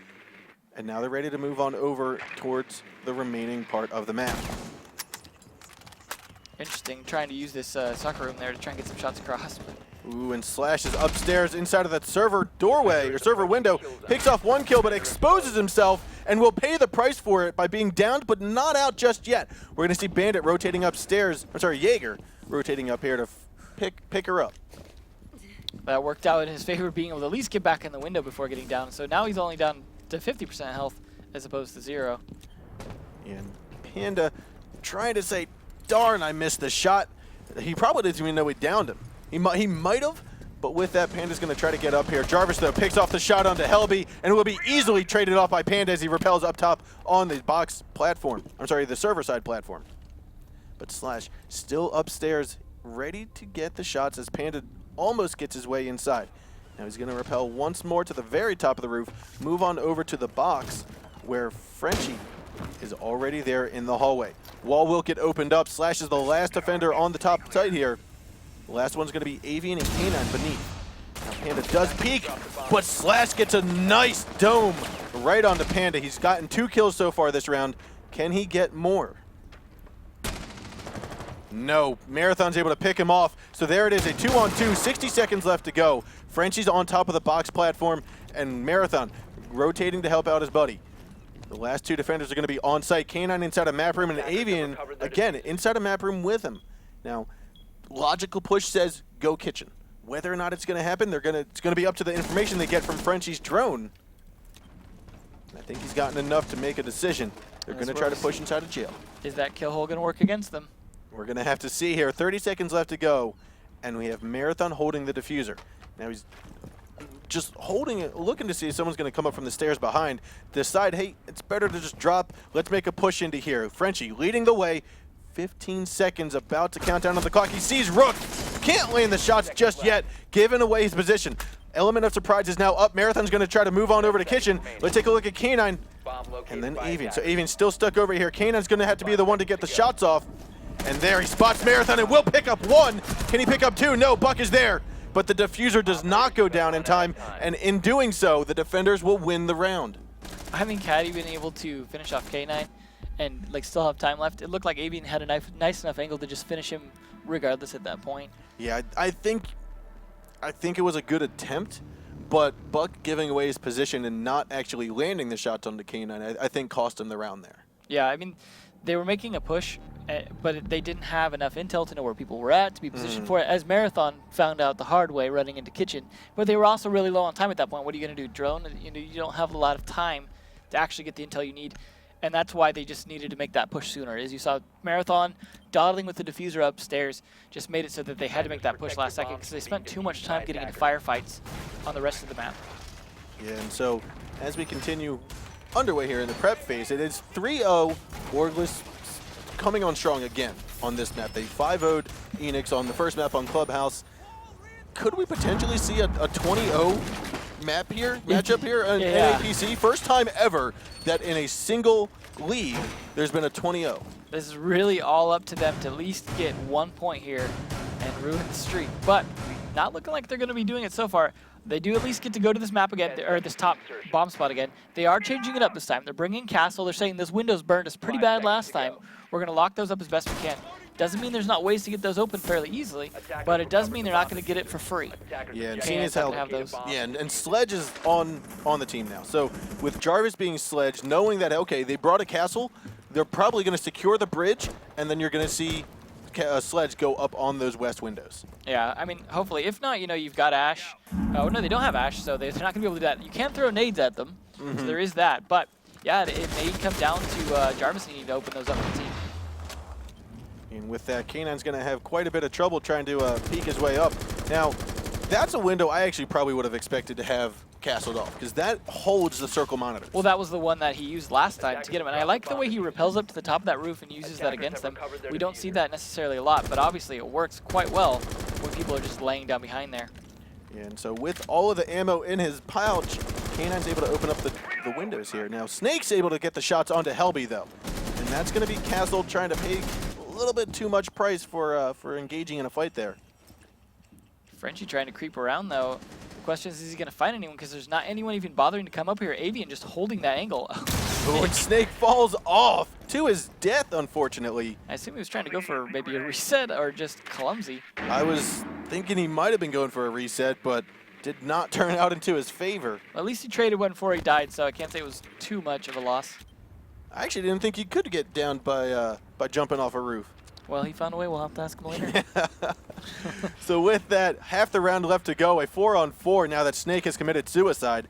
and now they're ready to move on over towards the remaining part of the map. Interesting, trying to use this soccer room there to try and get some shots across. Ooh, and Slash is upstairs inside of that server doorway, or server window, picks off one kill, but exposes himself, and will pay the price for it by being downed, but not out just yet. We're going to see Bandit rotating upstairs, I'm sorry, Jaeger rotating up here to pick her up. That worked out in his favor, being able to at least get back in the window before getting down. So now he's only down to 50% health as opposed to 0. And Panda trying to say, darn, I missed the shot. He probably didn't even know he downed him. He might have, but with that, Panda's going to try to get up here. Jarvis, though, picks off the shot onto Helby, and will be easily traded off by Panda as he repels up top on the box platform. I'm sorry, the server side platform. But Slash still upstairs, ready to get the shots as Panda almost gets his way inside. Now he's going to repel once more to the very top of the roof, move on over to the box where Frenchie is already there in the hallway. Wall will get opened up. Slash is the last defender on the top side here. The last one's going to be Avian and Kanal beneath. Now Panda does peek, but Slash gets a nice dome going right onto Panda. He's gotten 2 kills so far this round. Can he get more? No, Marathon's able to pick him off. So there it is, a 2-on-2, 60 seconds left to go. Frenchie's on top of the box platform, and Marathon rotating to help out his buddy. The last 2 defenders are going to be on site. K9 inside a map room, and Avian, again, inside a map room with him. Now, logical push says go kitchen. Whether or not it's going to happen, it's going to be up to the information they get from Frenchie's drone. I think he's gotten enough to make a decision. They're going to try to push inside of jail. Is that kill hole going to work against them? We're going to have to see here. 30 seconds left to go, and we have Marathon holding the diffuser. Now he's just holding it, looking to see if someone's going to come up from the stairs behind. Decide, hey, it's better to just drop. Let's make a push into here. Frenchie leading the way. 15 seconds about to count down on the clock. He sees Rook. Can't land the shots just yet, giving away his position. Element of surprise is now up. Marathon's going to try to move on over to kitchen. Let's take a look at K9 and then Avian. So Avian's still stuck over here. K9's going to have to be the one to get the shots off. And there he spots Marathon and will pick up 1. Can he pick up 2? No, Buck is there. But the diffuser does not go down in time. And in doing so, the defenders will win the round. Having Caddy been able to finish off K9 and like still have time left, it looked like Avian had a nice enough angle to just finish him regardless at that point. Yeah, I think it was a good attempt, but Buck giving away his position and not actually landing the shots on the K9, I think cost him the round there. Yeah, I mean, they were making a push, but they didn't have enough intel to know where people were at, to be positioned for it, as Marathon found out the hard way running into kitchen. But they were also really low on time at that point. What are you going to do, drone? You know, you don't have a lot of time to actually get the intel you need. And that's why they just needed to make that push sooner. As you saw, Marathon dawdling with the diffuser upstairs just made it so that they had to make that push last second because they spent too much time getting into firefights on the rest of the map. Yeah, and so as we continue underway here in the prep phase, it is 3-0 Orgless coming on strong again on this map. They 5-0'd Eanix on the first map on Clubhouse. Could we potentially see a 20-0 matchup here in NAPC? First time ever that in a single league there's been a 20-0. This is really all up to them to at least get 1 point here and ruin the streak. But not looking like they're going to be doing it so far. They do at least get to go to this map again, or this top bomb spot again. They are changing it up this time. They're bringing Castle. They're saying those windows burned us pretty bad last time. We're going to lock those up as best we can. Doesn't mean there's not ways to get those open fairly easily, but it does mean they're not going to get it for free. Yeah, and seeing as how and Sledge is on the team now. So with Jarvis being Sledge, knowing that okay, they brought a castle, they're probably going to secure the bridge, and then you're going to see Sledge go up on those west windows. Yeah, I mean, hopefully. If not, you know, you've got Ash. Oh no, they don't have Ash, so they're not going to be able to do that. You can throw nades at them, so there is that. But yeah, it may come down to Jarvis needing to open those up for the team. And with that, K9's going to have quite a bit of trouble trying to peek his way up. Now, that's a window I actually probably would have expected to have castled off, because that holds the circle monitors. Well, that was the one that he used last time to get him, and I like the way he rappels up to the top of that roof and uses that against them. We don't see that necessarily a lot, but obviously it works quite well when people are just laying down behind there. And so with all of the ammo in his pouch, K9's able to open up the windows here. Now, Snake's able to get the shots onto Helby, though, and that's going to be Castle trying to pay a little bit too much price for engaging in a fight there. Frenchie trying to creep around, though. The question is he going to find anyone? Because there's not anyone even bothering to come up here. Avian just holding that angle. Ooh, and Snake falls off to his death, unfortunately. I assume he was trying to go for maybe a reset or just clumsy. I was thinking he might have been going for a reset, but did not turn out into his favor. Well, at least he traded one before he died, so I can't say it was too much of a loss. I actually didn't think he could get down by jumping off a roof. Well, he found a way. We'll have to ask him later. So with that, half the round left to go, a 4-on-4 now that Snake has committed suicide.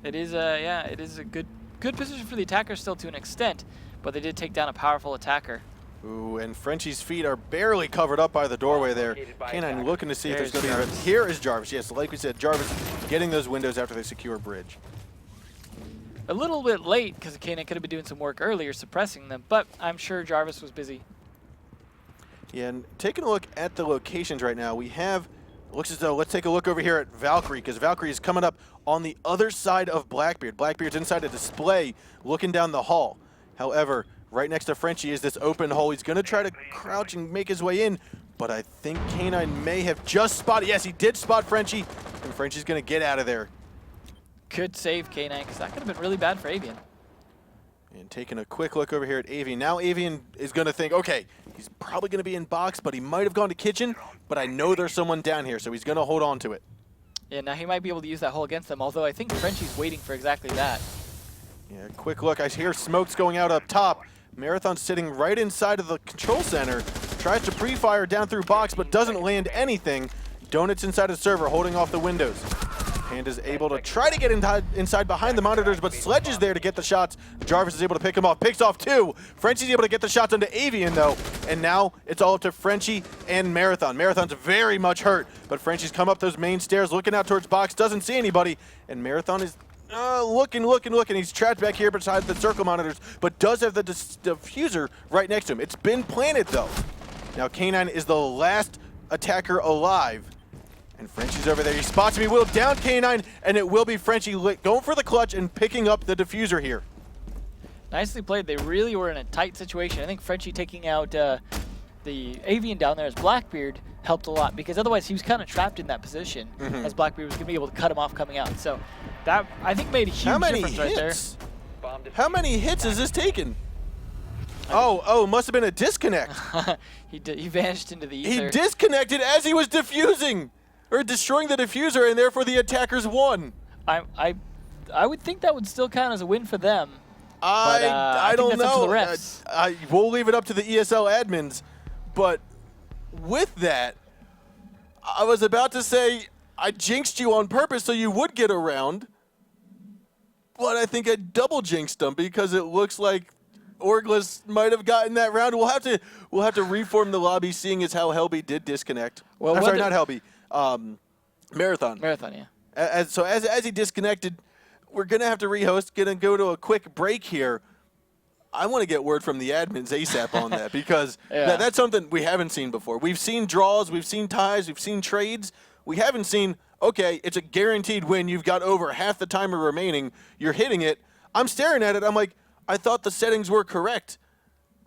It is a good position for the attacker still to an extent, but they did take down a powerful attacker. Ooh, and Frenchie's feet are barely covered up by the doorway there. K9 looking to see if there's going to be... Here is Jarvis. Yes, like we said, Jarvis getting those windows after they secure a bridge. A little bit late because K9 could have been doing some work earlier suppressing them, but I'm sure Jarvis was busy. Yeah, and taking a look at the locations right now, we have, looks as though, let's take a look over here at Valkyrie, because Valkyrie is coming up on the other side of Blackbeard. Blackbeard's inside a display looking down the hall. However, right next to Frenchie is this open hole. He's going to try to crouch and make his way in, but I think K9 may have just spotted, yes, he did spot Frenchie, and Frenchie's going to get out of there. Good save, K9, because that could have been really bad for Avian. And taking a quick look over here at Avian. Now Avian is going to think, okay, he's probably going to be in box, but he might have gone to kitchen, but I know there's someone down here, so he's going to hold on to it. Yeah, now he might be able to use that hole against them, although I think Frenchie's waiting for exactly that. Yeah, quick look. I hear smokes going out up top. Marathon's sitting right inside of the control center. Tries to pre-fire down through box, but doesn't land anything. Donuts inside the server, holding off the windows. Panda's able to try to get inside behind the monitors, but Sledge is there to get the shots. Jarvis is able to pick him off, picks off 2. Frenchie's able to get the shots onto Avian, though. And now it's all up to Frenchie and Marathon. Marathon's very much hurt, but Frenchie's come up those main stairs, looking out towards box, doesn't see anybody. And Marathon is looking. He's trapped back here beside the circle monitors, but does have the diffuser right next to him. It's been planted, though. Now K9 is the last attacker alive. And Frenchie's over there. He spots me. Will down K9, and it will be Frenchie going for the clutch and picking up the diffuser here. Nicely played. They really were in a tight situation. I think Frenchie taking out the Avian down there as Blackbeard helped a lot, because otherwise he was kind of trapped in that position as Blackbeard was going to be able to cut him off coming out. So that, I think, made a huge difference right there. How many hits has this taken? Oh, must have been a disconnect. He vanished into the ether. He disconnected as he was diffusing, or destroying the diffuser, and therefore the attackers won. I would think that would still count as a win for them. I don't that's know. Up to the refs. We'll leave it up to the ESL admins. But with that, I was about to say I jinxed you on purpose so you would get around. But I think I double jinxed them, because it looks like Orgless might have gotten that round. We'll have to reform the lobby, seeing as how Helby did disconnect. Well, I'm sorry, not Helby. Marathon. Marathon, yeah. As he disconnected, we're going to have to rehost, going to go to a quick break here. I want to get word from the admins ASAP on that, because that's something we haven't seen before. We've seen draws, we've seen ties, we've seen trades. We haven't seen, okay, it's a guaranteed win. You've got over half the timer remaining. You're hitting it. I'm staring at it. I'm like, I thought the settings were correct.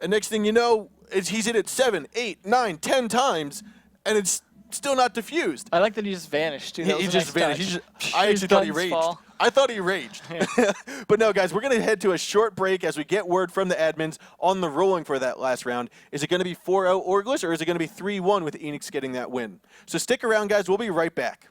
And next thing you know, he's hit it 7, 8, 9, 10 times, and it's still not diffused. I like that he just vanished, too. He just vanished. I actually thought he raged. I thought he raged. Yeah. But no, guys, we're going to head to a short break as we get word from the admins on the ruling for that last round. Is it going to be 4-0 Orgless, or is it going to be 3-1 with Eanix getting that win? So stick around, guys. We'll be right back.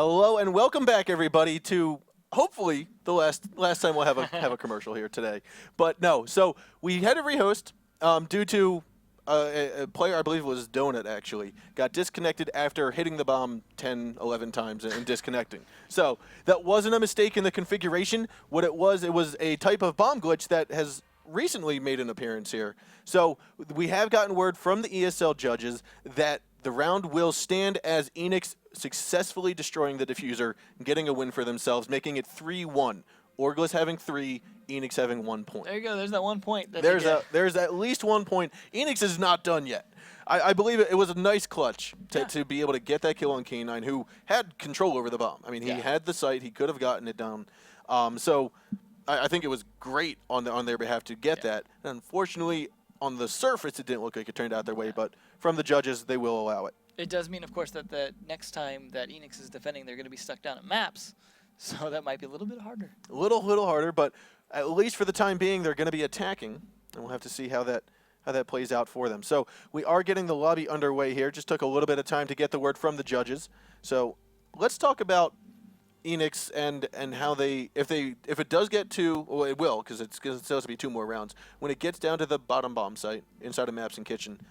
Hello and welcome back, everybody, to hopefully the last time we'll have a commercial here today. But no, so we had to rehost due to a player, I believe it was Donut, actually, got disconnected after hitting the bomb 10, 11 times and disconnecting. So that wasn't a mistake in the configuration. What it was a type of bomb glitch that has recently made an appearance here. So we have gotten word from the ESL judges that the round will stand as Eanix successfully destroying the diffuser, getting a win for themselves, making it 3-1. Orgless having 3, Eanix having 1 point. There you go. There's that 1 point. There's at least 1 point. Eanix is not done yet. I believe it was a nice clutch to be able to get that kill on K9, who had control over the bomb. I mean, he had the site. He could have gotten it down. So I think it was great on their behalf to get that. And unfortunately, on the surface, it didn't look like it turned out their way. But from the judges, they will allow it. It does mean, of course, that the next time that Eanix is defending, they're going to be stuck down at maps. So that might be a little bit harder. A little harder, but at least for the time being, they're going to be attacking, and we'll have to see how that plays out for them. So we are getting the lobby underway here. Just took a little bit of time to get the word from the judges. So let's talk about Eanix and how if it does get to, well, it will, because it's supposed to be 2 more rounds. When it gets down to the bottom bomb site inside of Maps and Kitchen,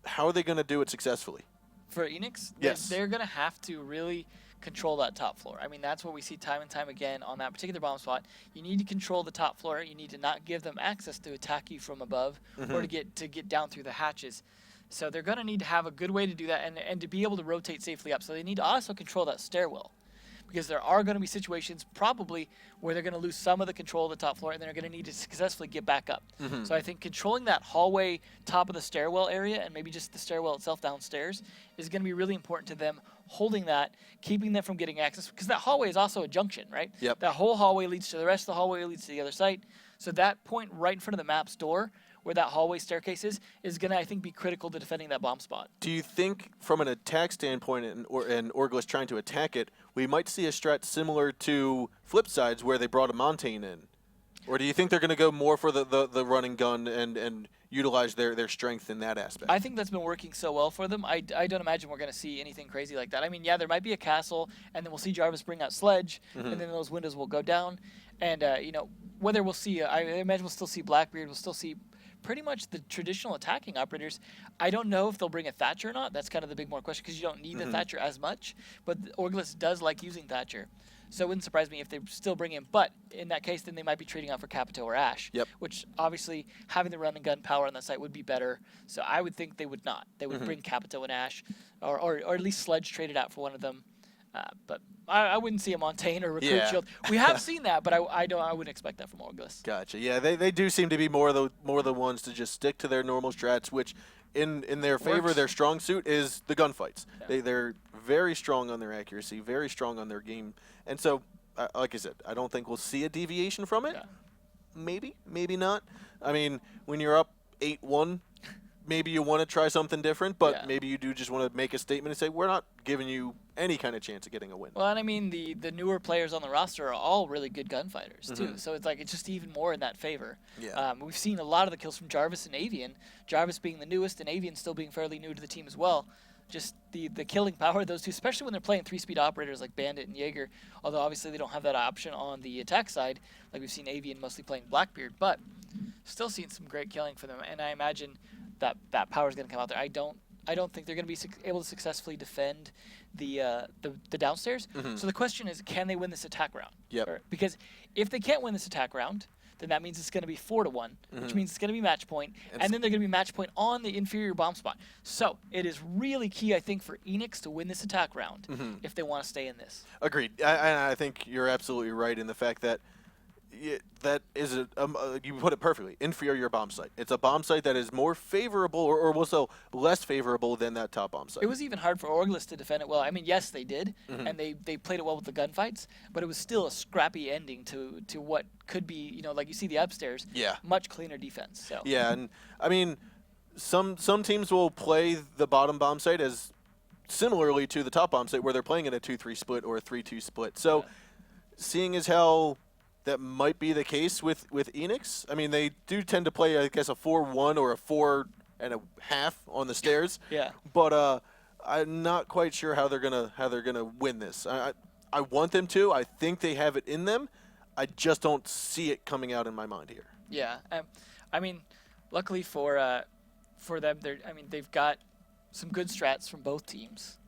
how are they going to do it successfully? For Eanix, yes, they're going to have to really control that top floor. I mean, that's what we see time and time again on that particular bomb spot. You need to control the top floor. You need to not give them access to attack you from above or to get down through the hatches. So they're going to need to have a good way to do that and to be able to rotate safely up. So they need to also control that stairwell, because there are going to be situations probably where they're going to lose some of the control of the top floor and they're going to need to successfully get back up. So I think controlling that hallway top of the stairwell area and maybe just the stairwell itself downstairs is going to be really important to them, holding that, keeping them from getting access, because that hallway is also a junction, right? Yep. That whole hallway leads to the rest of the hallway leads to the other site. So that point right in front of the map's door, where that hallway staircase is going to, I think, be critical to defending that bomb spot. Do you think, from an attack standpoint and Orgless trying to attack it, we might see a strat similar to Flipsides where they brought a Montaigne in? Or do you think they're going to go more for the running gun and utilize their strength in that aspect? I think that's been working so well for them. I don't imagine we're going to see anything crazy like that. I mean, yeah, there might be a castle, and then we'll see Jarvis bring out Sledge, and then those windows will go down. And, you know, whether we'll see, I imagine we'll still see Blackbeard, we'll still see pretty much the traditional attacking operators. I don't know if they'll bring a Thatcher or not. That's kind of the big more question, because you don't need the Thatcher as much. But Orgless does like using Thatcher. So it wouldn't surprise me if they still bring him. But in that case, then they might be trading out for Capito or Ash. Yep. Which obviously having the run and gun power on that site would be better. So I would think they would not. They would bring Capito and Ash, or at least Sledge traded out for one of them. But I wouldn't see a Montaigne or Recruit Shield. We have seen that, but I wouldn't expect that from Orgless. Gotcha. Yeah, they do seem to be more the ones to just stick to their normal strats, which in their favor, their strong suit is the gunfights. Yeah. They're very strong on their accuracy, very strong on their game, and so like I said, I don't think we'll see a deviation from it. Yeah. Maybe not. I mean, when you're up 8-1. Maybe you want to try something different, but maybe you do just want to make a statement and say, we're not giving you any kind of chance of getting a win. Well, and I mean, the newer players on the roster are all really good gunfighters, too. So it's like, it's just even more in that favor. Yeah. We've seen a lot of the kills from Jarvis and Avian. Jarvis being the newest and Avian still being fairly new to the team as well. Just the killing power of those two, especially when they're playing 3-speed operators like Bandit and Jaeger, although obviously they don't have that option on the attack side, like we've seen Avian mostly playing Blackbeard, but still seeing some great killing for them, and I imagine that power is going to come out there. I don't think they're going to be able to successfully defend the downstairs. So the question is, can they win this attack round? Yep. Because if they can't win this attack round, then that means it's going to be 4-1, which means it's going to be match point, and then they're going to be match point on the inferior bomb spot. So it is really key, I think, for Eanix to win this attack round if they want to stay in this. Agreed. I think you're absolutely right in the fact that that is you put it perfectly. Inferior bomb site. It's a bomb site that is more favorable, or also less favorable than that top bomb site. It was even hard for Orgless to defend it well. I mean, yes, they did, and they played it well with the gunfights, but it was still a scrappy ending to what could be, you know, like you see the upstairs. Yeah. Much cleaner defense. So. Yeah, and I mean, some teams will play the bottom bomb site as similarly to the top bomb site, where they're playing in a 2-3 split or a 3-2 split. So, seeing as how that might be the case with Eanix. I mean, they do tend to play, I guess, a 4-1 or a 4.5 on the stairs. Yeah. But I'm not quite sure how they're gonna win this. I want them to. I think they have it in them. I just don't see it coming out in my mind here. Yeah, I mean, luckily for them, they've got some good strats from both teams,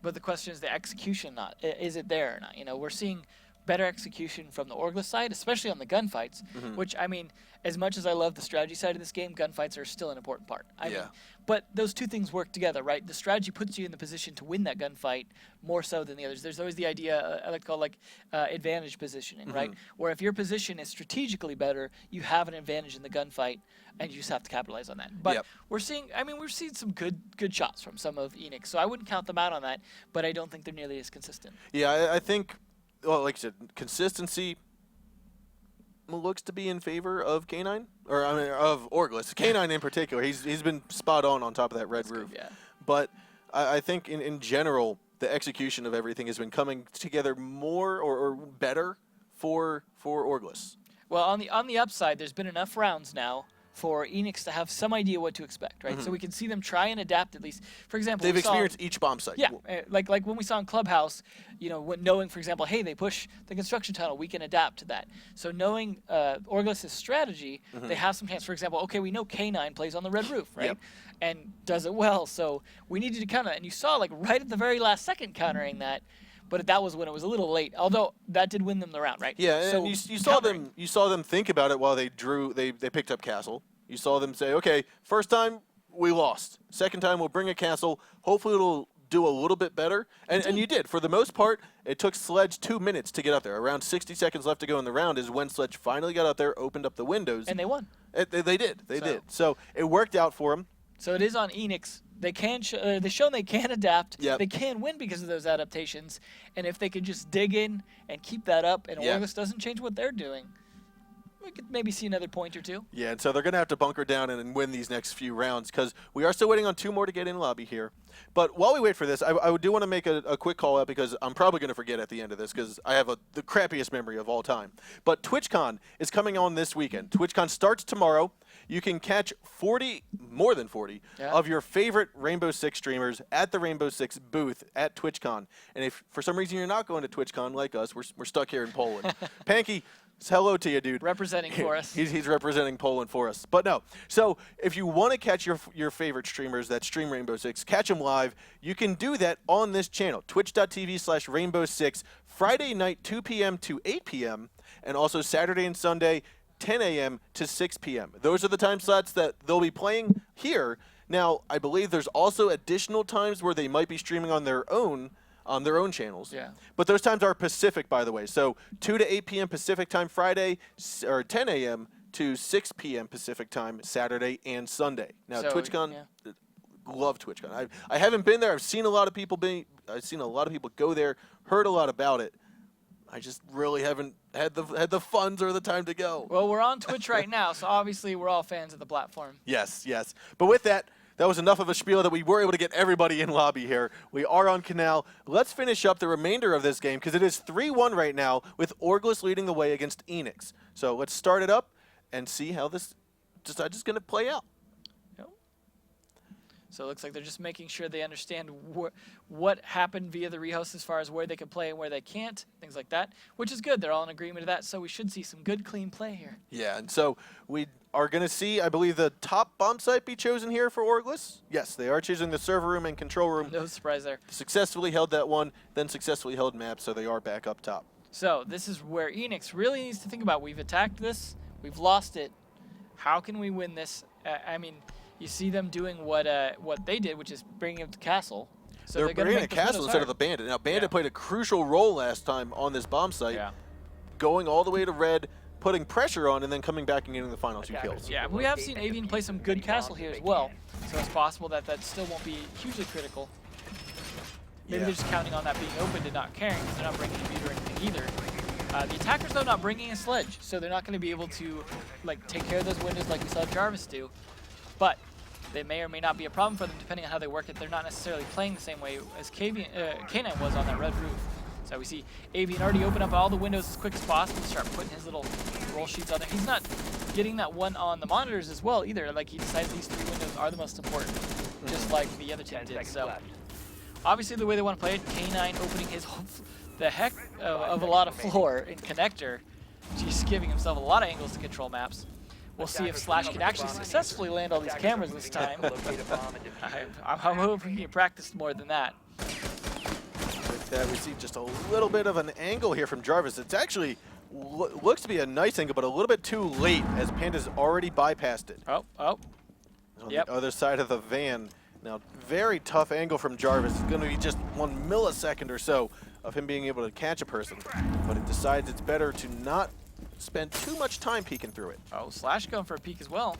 but the question is the execution. Is it there or not? You know, we're seeing better execution from the Orgless side, especially on the gunfights. Which, I mean, as much as I love the strategy side of this game, gunfights are still an important part. I mean, but those two things work together, right? The strategy puts you in the position to win that gunfight more so than the others. There's always the idea I like to call advantage positioning, right? Where if your position is strategically better, you have an advantage in the gunfight, and you just have to capitalize on that. But we're seeing some good shots from some of Eanix, so I wouldn't count them out on that. But I don't think they're nearly as consistent. Yeah, I think. Well, like I said, consistency looks to be in favor of K9, or I mean, of Orgless. K9 in particular, he's been spot on top of that red roof. Good, yeah. But I think in general, the execution of everything has been coming together more or better for Orgless. Well, on the upside, there's been enough rounds now for Eanix to have some idea what to expect, right? So we can see them try and adapt at least. For example, they've experienced each bomb site. Yeah, like when we saw in Clubhouse, you know, knowing, for example, hey, they push the construction tunnel, we can adapt to that. So knowing Orgless' strategy, they have some chance. For example, okay, we know K9 plays on the red roof, right? And does it well, so we needed to counter that. And you saw, like, right at the very last second countering that, but that was when it was a little late. Although that did win them the round, right? Yeah, so and you saw them think about it while they picked up castle. You saw them say, okay, first time we lost. Second time we'll bring a castle. Hopefully it'll do a little bit better. And you did. For the most part, it took Sledge 2 minutes to get up there. Around 60 seconds left to go in the round is when Sledge finally got up there, opened up the windows. And they won. They did. They did. So it worked out for them. So it is on Eanix. They can they've shown they can adapt. Yep. They can win because of those adaptations. And if they could just dig in and keep that up, and Orgless doesn't change what they're doing, we could maybe see another point or two. Yeah, and so they're going to have to bunker down and win these next few rounds because we are still waiting on 2 more to get in lobby here. But while we wait for this, I do want to make a quick call out because I'm probably going to forget at the end of this because I have the crappiest memory of all time. But TwitchCon is coming on this weekend. TwitchCon starts tomorrow. You can catch more than 40 of your favorite Rainbow Six streamers at the Rainbow Six booth at TwitchCon. And if for some reason you're not going to TwitchCon like us, we're stuck here in Poland. Panky, hello to you, dude. Representing for us. He's representing Poland for us. But no, so if you want to catch your favorite streamers that stream Rainbow Six, catch them live, you can do that on this channel, twitch.tv/Rainbow6, Friday night 2 p.m. to 8 p.m., and also Saturday and Sunday 10 a.m. to 6 p.m. Those are the time slots that they'll be playing here. Now, I believe there's also additional times where they might be streaming on their own channels. Yeah. But those times are Pacific, by the way. So 2 to 8 p.m. Pacific time Friday, or 10 a.m. to 6 p.m. Pacific time Saturday and Sunday. Now, So, TwitchCon, love TwitchCon. I haven't been there. I've seen a lot of people go there, heard a lot about it. I just really haven't had the funds or the time to go. Well, we're on Twitch right now, so obviously we're all fans of the platform. Yes. But with that was enough of a spiel that we were able to get everybody in lobby here. We are on Kanal. Let's finish up the remainder of this game because it is 3-1 right now with Orgless leading the way against Eanix. So let's start it up and see how this just going to play out. So it looks like they're just making sure they understand what happened via the rehost as far as where they can play and where they can't, things like that, which is good. They're all in agreement of that, so we should see some good, clean play here. Yeah, and so we are going to see, I believe, the top bomb site be chosen here for Orgless. Yes, they are choosing the server room and control room. No surprise there. Successfully held that one, then successfully held map, so they are back up top. So this is where Eanix really needs to think about. We've attacked this. We've lost it. How can we win this? I mean, you see them doing what they did, which is bringing up the castle. So they're bringing a castle instead of the bandit. Now, bandit played a crucial role last time on this bomb site, going all the way to red, putting pressure on, and then coming back and getting the final 2 kills. Yeah, we have seen Avian play some good castle here as well, so it's possible that still won't be hugely critical. Maybe they're just counting on that being open and not caring because they're not bringing a beat or anything either. The attackers, though, not bringing a sledge, so they're not going to be able to take care of those windows like we saw Jarvis do. But they may or may not be a problem for them depending on how they work it. They're not necessarily playing the same way as K9 was on that red roof. So we see Avian already open up all the windows as quick as possible to start putting his little roll sheets on there. He's not getting that one on the monitors as well either. Like, he decides these 3 windows are the most important, just like the other team did. So obviously the way they want to play it, K9 opening his the heck of a lot of floor in connector. Just giving himself a lot of angles to control maps. We'll see if Slash can actually successfully land all these cameras this time. I'm hoping he practiced more than that. With that, we see just a little bit of an angle here from Jarvis. It's actually looks to be a nice angle, but a little bit too late as Panda's already bypassed it. Oh. On the other side of the van. Now, very tough angle from Jarvis. It's going to be just 1 millisecond or so of him being able to catch a person, but it decides it's better to not spend too much time peeking through it. Oh, Slash going for a peek as well.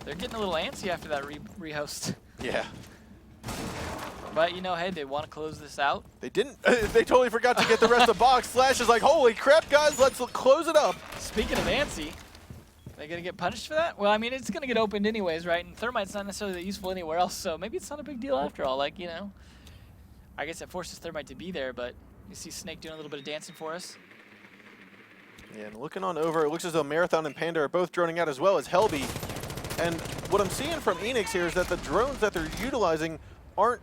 They're getting a little antsy after that rehost. Yeah. But, you know, hey, they want to close this out. They didn't. They totally forgot to get the rest of the box. Slash is like, holy crap, guys, let's close it up. Speaking of antsy, they going to get punished for that? Well, I mean, it's going to get opened anyways, right? And Thermite's not necessarily useful anywhere else, so maybe it's not a big deal after all. Like, you know, I guess it forces Thermite to be there, but you see Snake doing a little bit of dancing for us. Yeah, and looking on over, it looks as though Marathon and Panda are both droning out as well as Helby. And what I'm seeing from Eanix here is that the drones that they're utilizing aren't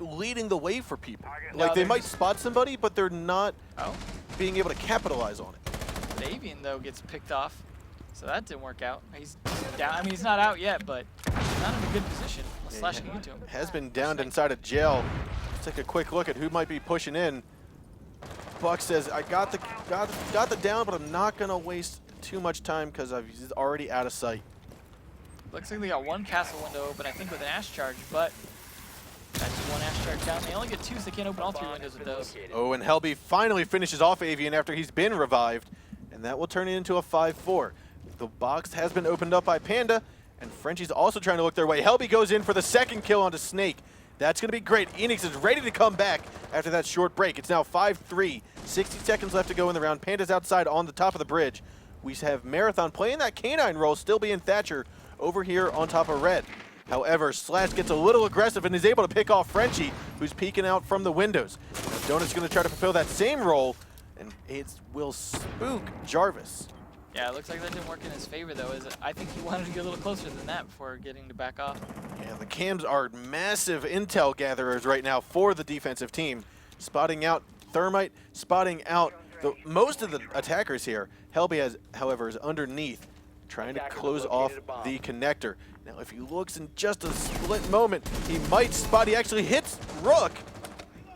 leading the way for people. No, Like, they might spot somebody, but they're not Oh. being able to capitalize on it. Davian, though, gets picked off. So that didn't work out. He's down. I mean, he's not out yet, but he's not in a good position. Well, Slash can get to him. Has been downed inside a jail. Let's take a quick look at who might be pushing in. Buck says, I got the down, but I'm not going to waste too much time because he's already out of sight. Looks like they got one castle window open, I think, with an Ash Charge, but that's one Ash Charge down. They only get two, so they can't open all three windows with those. Oh, and Helby finally finishes off Avian after he's been revived, and that will turn it into a 5-4. The box has been opened up by Panda, and Frenchie's also trying to look their way. Helby goes in for the second kill onto Snake. That's going to be great. Eanix is ready to come back after that short break. It's now 5-3. 60 seconds left to go in the round. Panda's outside on the top of the bridge. We have Marathon playing that canine role, still being Thatcher over here on top of Red. However, Slash gets a little aggressive and is able to pick off Frenchie, who's peeking out from the windows. Now, Donut's going to try to fulfill that same role, and it will spook Jarvis. Yeah, it looks like that didn't work in his favor, though. I think he wanted to get a little closer than that before getting to back off. Yeah, the cams are massive intel gatherers right now for the defensive team. Spotting out Thermite, spotting out most of the attackers here. Helby, however, is underneath, trying to close off the connector. Now, if he looks in just a split moment, he might spot. He actually hits Rook.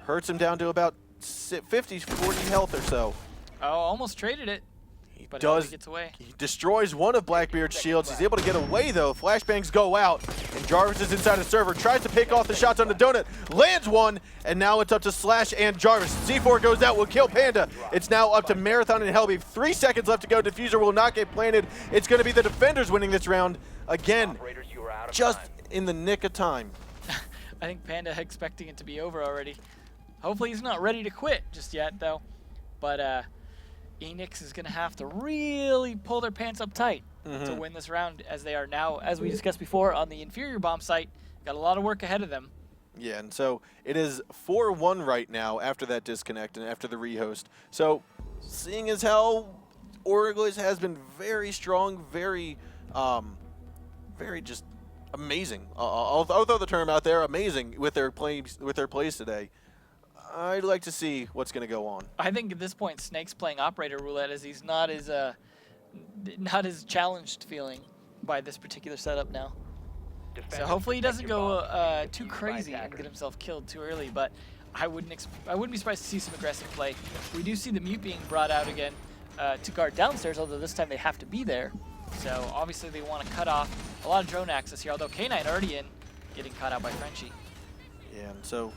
Hurts him down to about 50, 40 health or so. Oh, almost traded it. But Does gets away. He destroys one of Blackbeard's shields. He's able to get away though. Flashbangs go out, and Jarvis is inside the server. Tries to pick off the shots on the Donut. Lands one, and now it's up to Slash and Jarvis. C4 goes out, will kill Panda. It's now up to Marathon and Helby. 3 seconds left to go. Diffuser will not get planted. It's going to be the defenders winning this round again, just in the nick of time. I think Panda expecting it to be over already. Hopefully he's not ready to quit just yet though. But Eanix is going to have to really pull their pants up tight to win this round, as they are now, as we discussed before, on the inferior bomb site. Got a lot of work ahead of them. Yeah, and so it is 4-1 right now after that disconnect and after the rehost. So seeing as how Orgless has been very strong, very just amazing. I'll throw the term out there, amazing with their plays today. I'd like to see what's going to go on. I think at this point, Snake's playing operator roulette, as he's not as challenged feeling by this particular setup now. So hopefully he doesn't go too crazy and get himself killed too early. But I wouldn't be surprised to see some aggressive play. We do see the mute being brought out again to guard downstairs, although this time they have to be there. So obviously they want to cut off a lot of drone access here. Although K9 already in, getting caught out by Frenchie. Yeah, and so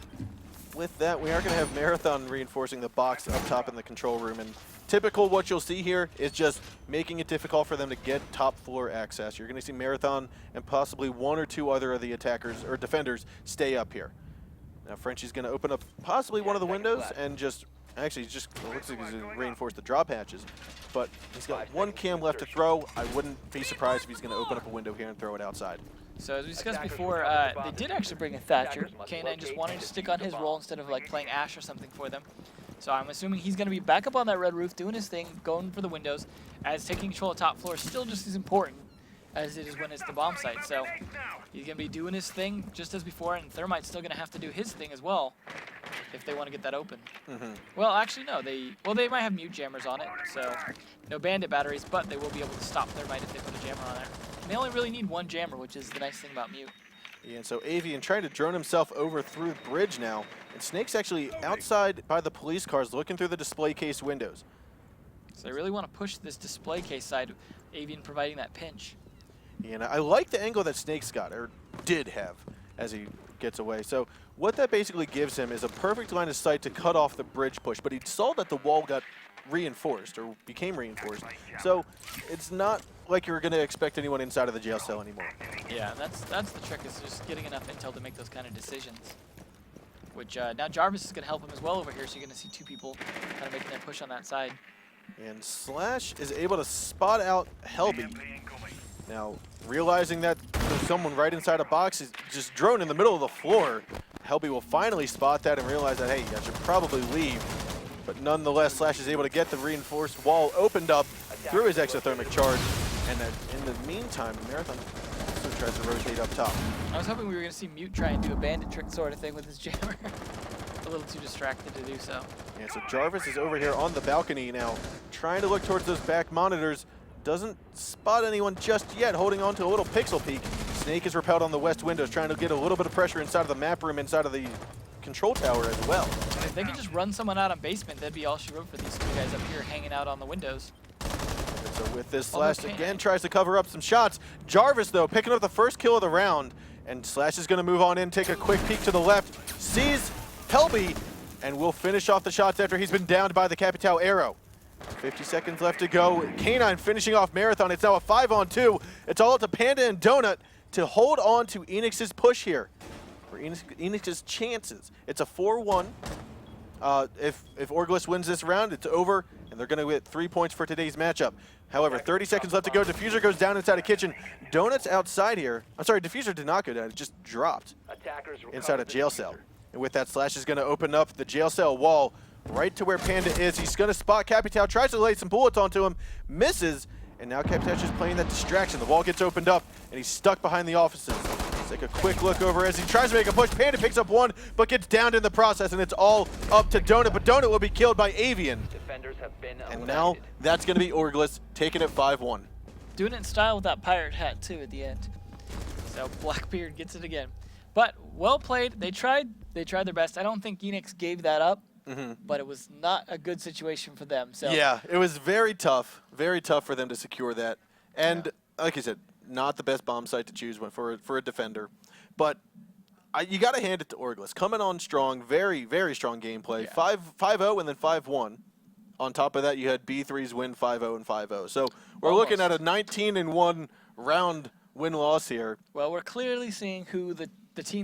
with that, we are going to have Marathon reinforcing the box up top in the control room. And typical what you'll see here is just making it difficult for them to get top floor access. You're going to see Marathon and possibly one or two other of the attackers or defenders stay up here. Now Frenchie's going to open up possibly one of the windows and just, actually just looks like he's going to reinforce the drop hatches. But he's got one cam left to throw. I wouldn't be surprised if he's going to open up a window here and throw it outside. So as we discussed before, they did actually bring a Thatcher. K9 just wanted to stick on his role instead of like playing Ash or something for them. So I'm assuming he's going to be back up on that red roof, doing his thing, going for the windows, as taking control of top floor is still just as important as it is when it's the bomb site. So he's going to be doing his thing just as before, and Thermite's still going to have to do his thing as well. if they want to get that open. Well, actually, no. They might have mute jammers on it, so no bandit batteries, but they will be able to stop their might if they put a jammer on there. And they only really need one jammer, which is the nice thing about mute. Yeah, and so Avian trying to drone himself over through the bridge now. And Snake's actually outside by the police cars looking through the display case windows. So they really want to push this display case side, Avian providing that pinch. Yeah, and I like the angle that Snake's got, or did have, as he gets away. So what that basically gives him is a perfect line of sight to cut off the bridge push, but he saw that the wall got reinforced, or became reinforced. So it's not like you're going to expect anyone inside of the jail cell anymore. Yeah, that's the trick, is just getting enough intel to make those kind of decisions. Which now Jarvis is going to help him as well over here, so you're going to see two people kind of making their push on that side. And Slash is able to spot out Helby. Now, realizing that there's someone right inside a box, is just drone in the middle of the floor. Helby will finally spot that and realize that, hey, I should probably leave. But nonetheless, Slash is able to get the reinforced wall opened up through his exothermic charge. And then in the meantime, Marathon also tries to rotate up top. I was hoping we were going to see Mute try and do a bandit trick sort of thing with his jammer. A little too distracted to do so. Yeah, so Jarvis is over here on the balcony now, trying to look towards those back monitors. Doesn't spot anyone just yet, holding on to a little pixel peek. Snake is repelled on the west windows, trying to get a little bit of pressure inside of the map room, inside of the control tower as well. And if they could just run someone out on basement, that'd be all she wrote for these two guys up here hanging out on the windows. So with this, Slash again tries to cover up some shots. Jarvis, though, picking up the first kill of the round. And Slash is going to move on in, take a quick peek to the left, sees Helby, and will finish off the shots after he's been downed by the Capital arrow. 50 seconds left to go. K9 finishing off Marathon. It's now a 5-on-2. It's all up to Panda and Donut to hold on to Eanix's push here. For Eanix's chances. It's a 4-1. If Orgless wins this round, it's over, and they're going to get 3 points for today's matchup. However, 30 seconds left to go. Diffuser goes down inside a kitchen. Donut's outside here. I'm sorry, Diffuser did not go down. It just dropped inside a jail cell. And with that, Slash is going to open up the jail cell wall right to where Panda is. He's going to spot Capital, tries to lay some bullets onto him, misses, and now Capital's just playing that distraction. The wall gets opened up, and he's stuck behind the offices. Take a quick look over as he tries to make a push. Panda picks up one, but gets downed in the process, and it's all up to Donut. But Donut will be killed by Avian. And now that's going to be Orgless taking it 5-1. Doing it in style with that pirate hat, too, at the end. So Blackbeard gets it again. But well played. They tried their best. I don't think Eanix gave that up, but it was not a good situation for them. So yeah, it was very tough for them to secure that. And like I said, not the best bomb site to choose for a defender, but you got to hand it to Orgless. Coming on strong, very, very strong gameplay. 5-0 and then 5-1. On top of that, you had B3's win 5-0 and 5-0. So we're looking at a 19-1 round win-loss here. Well, we're clearly seeing who the team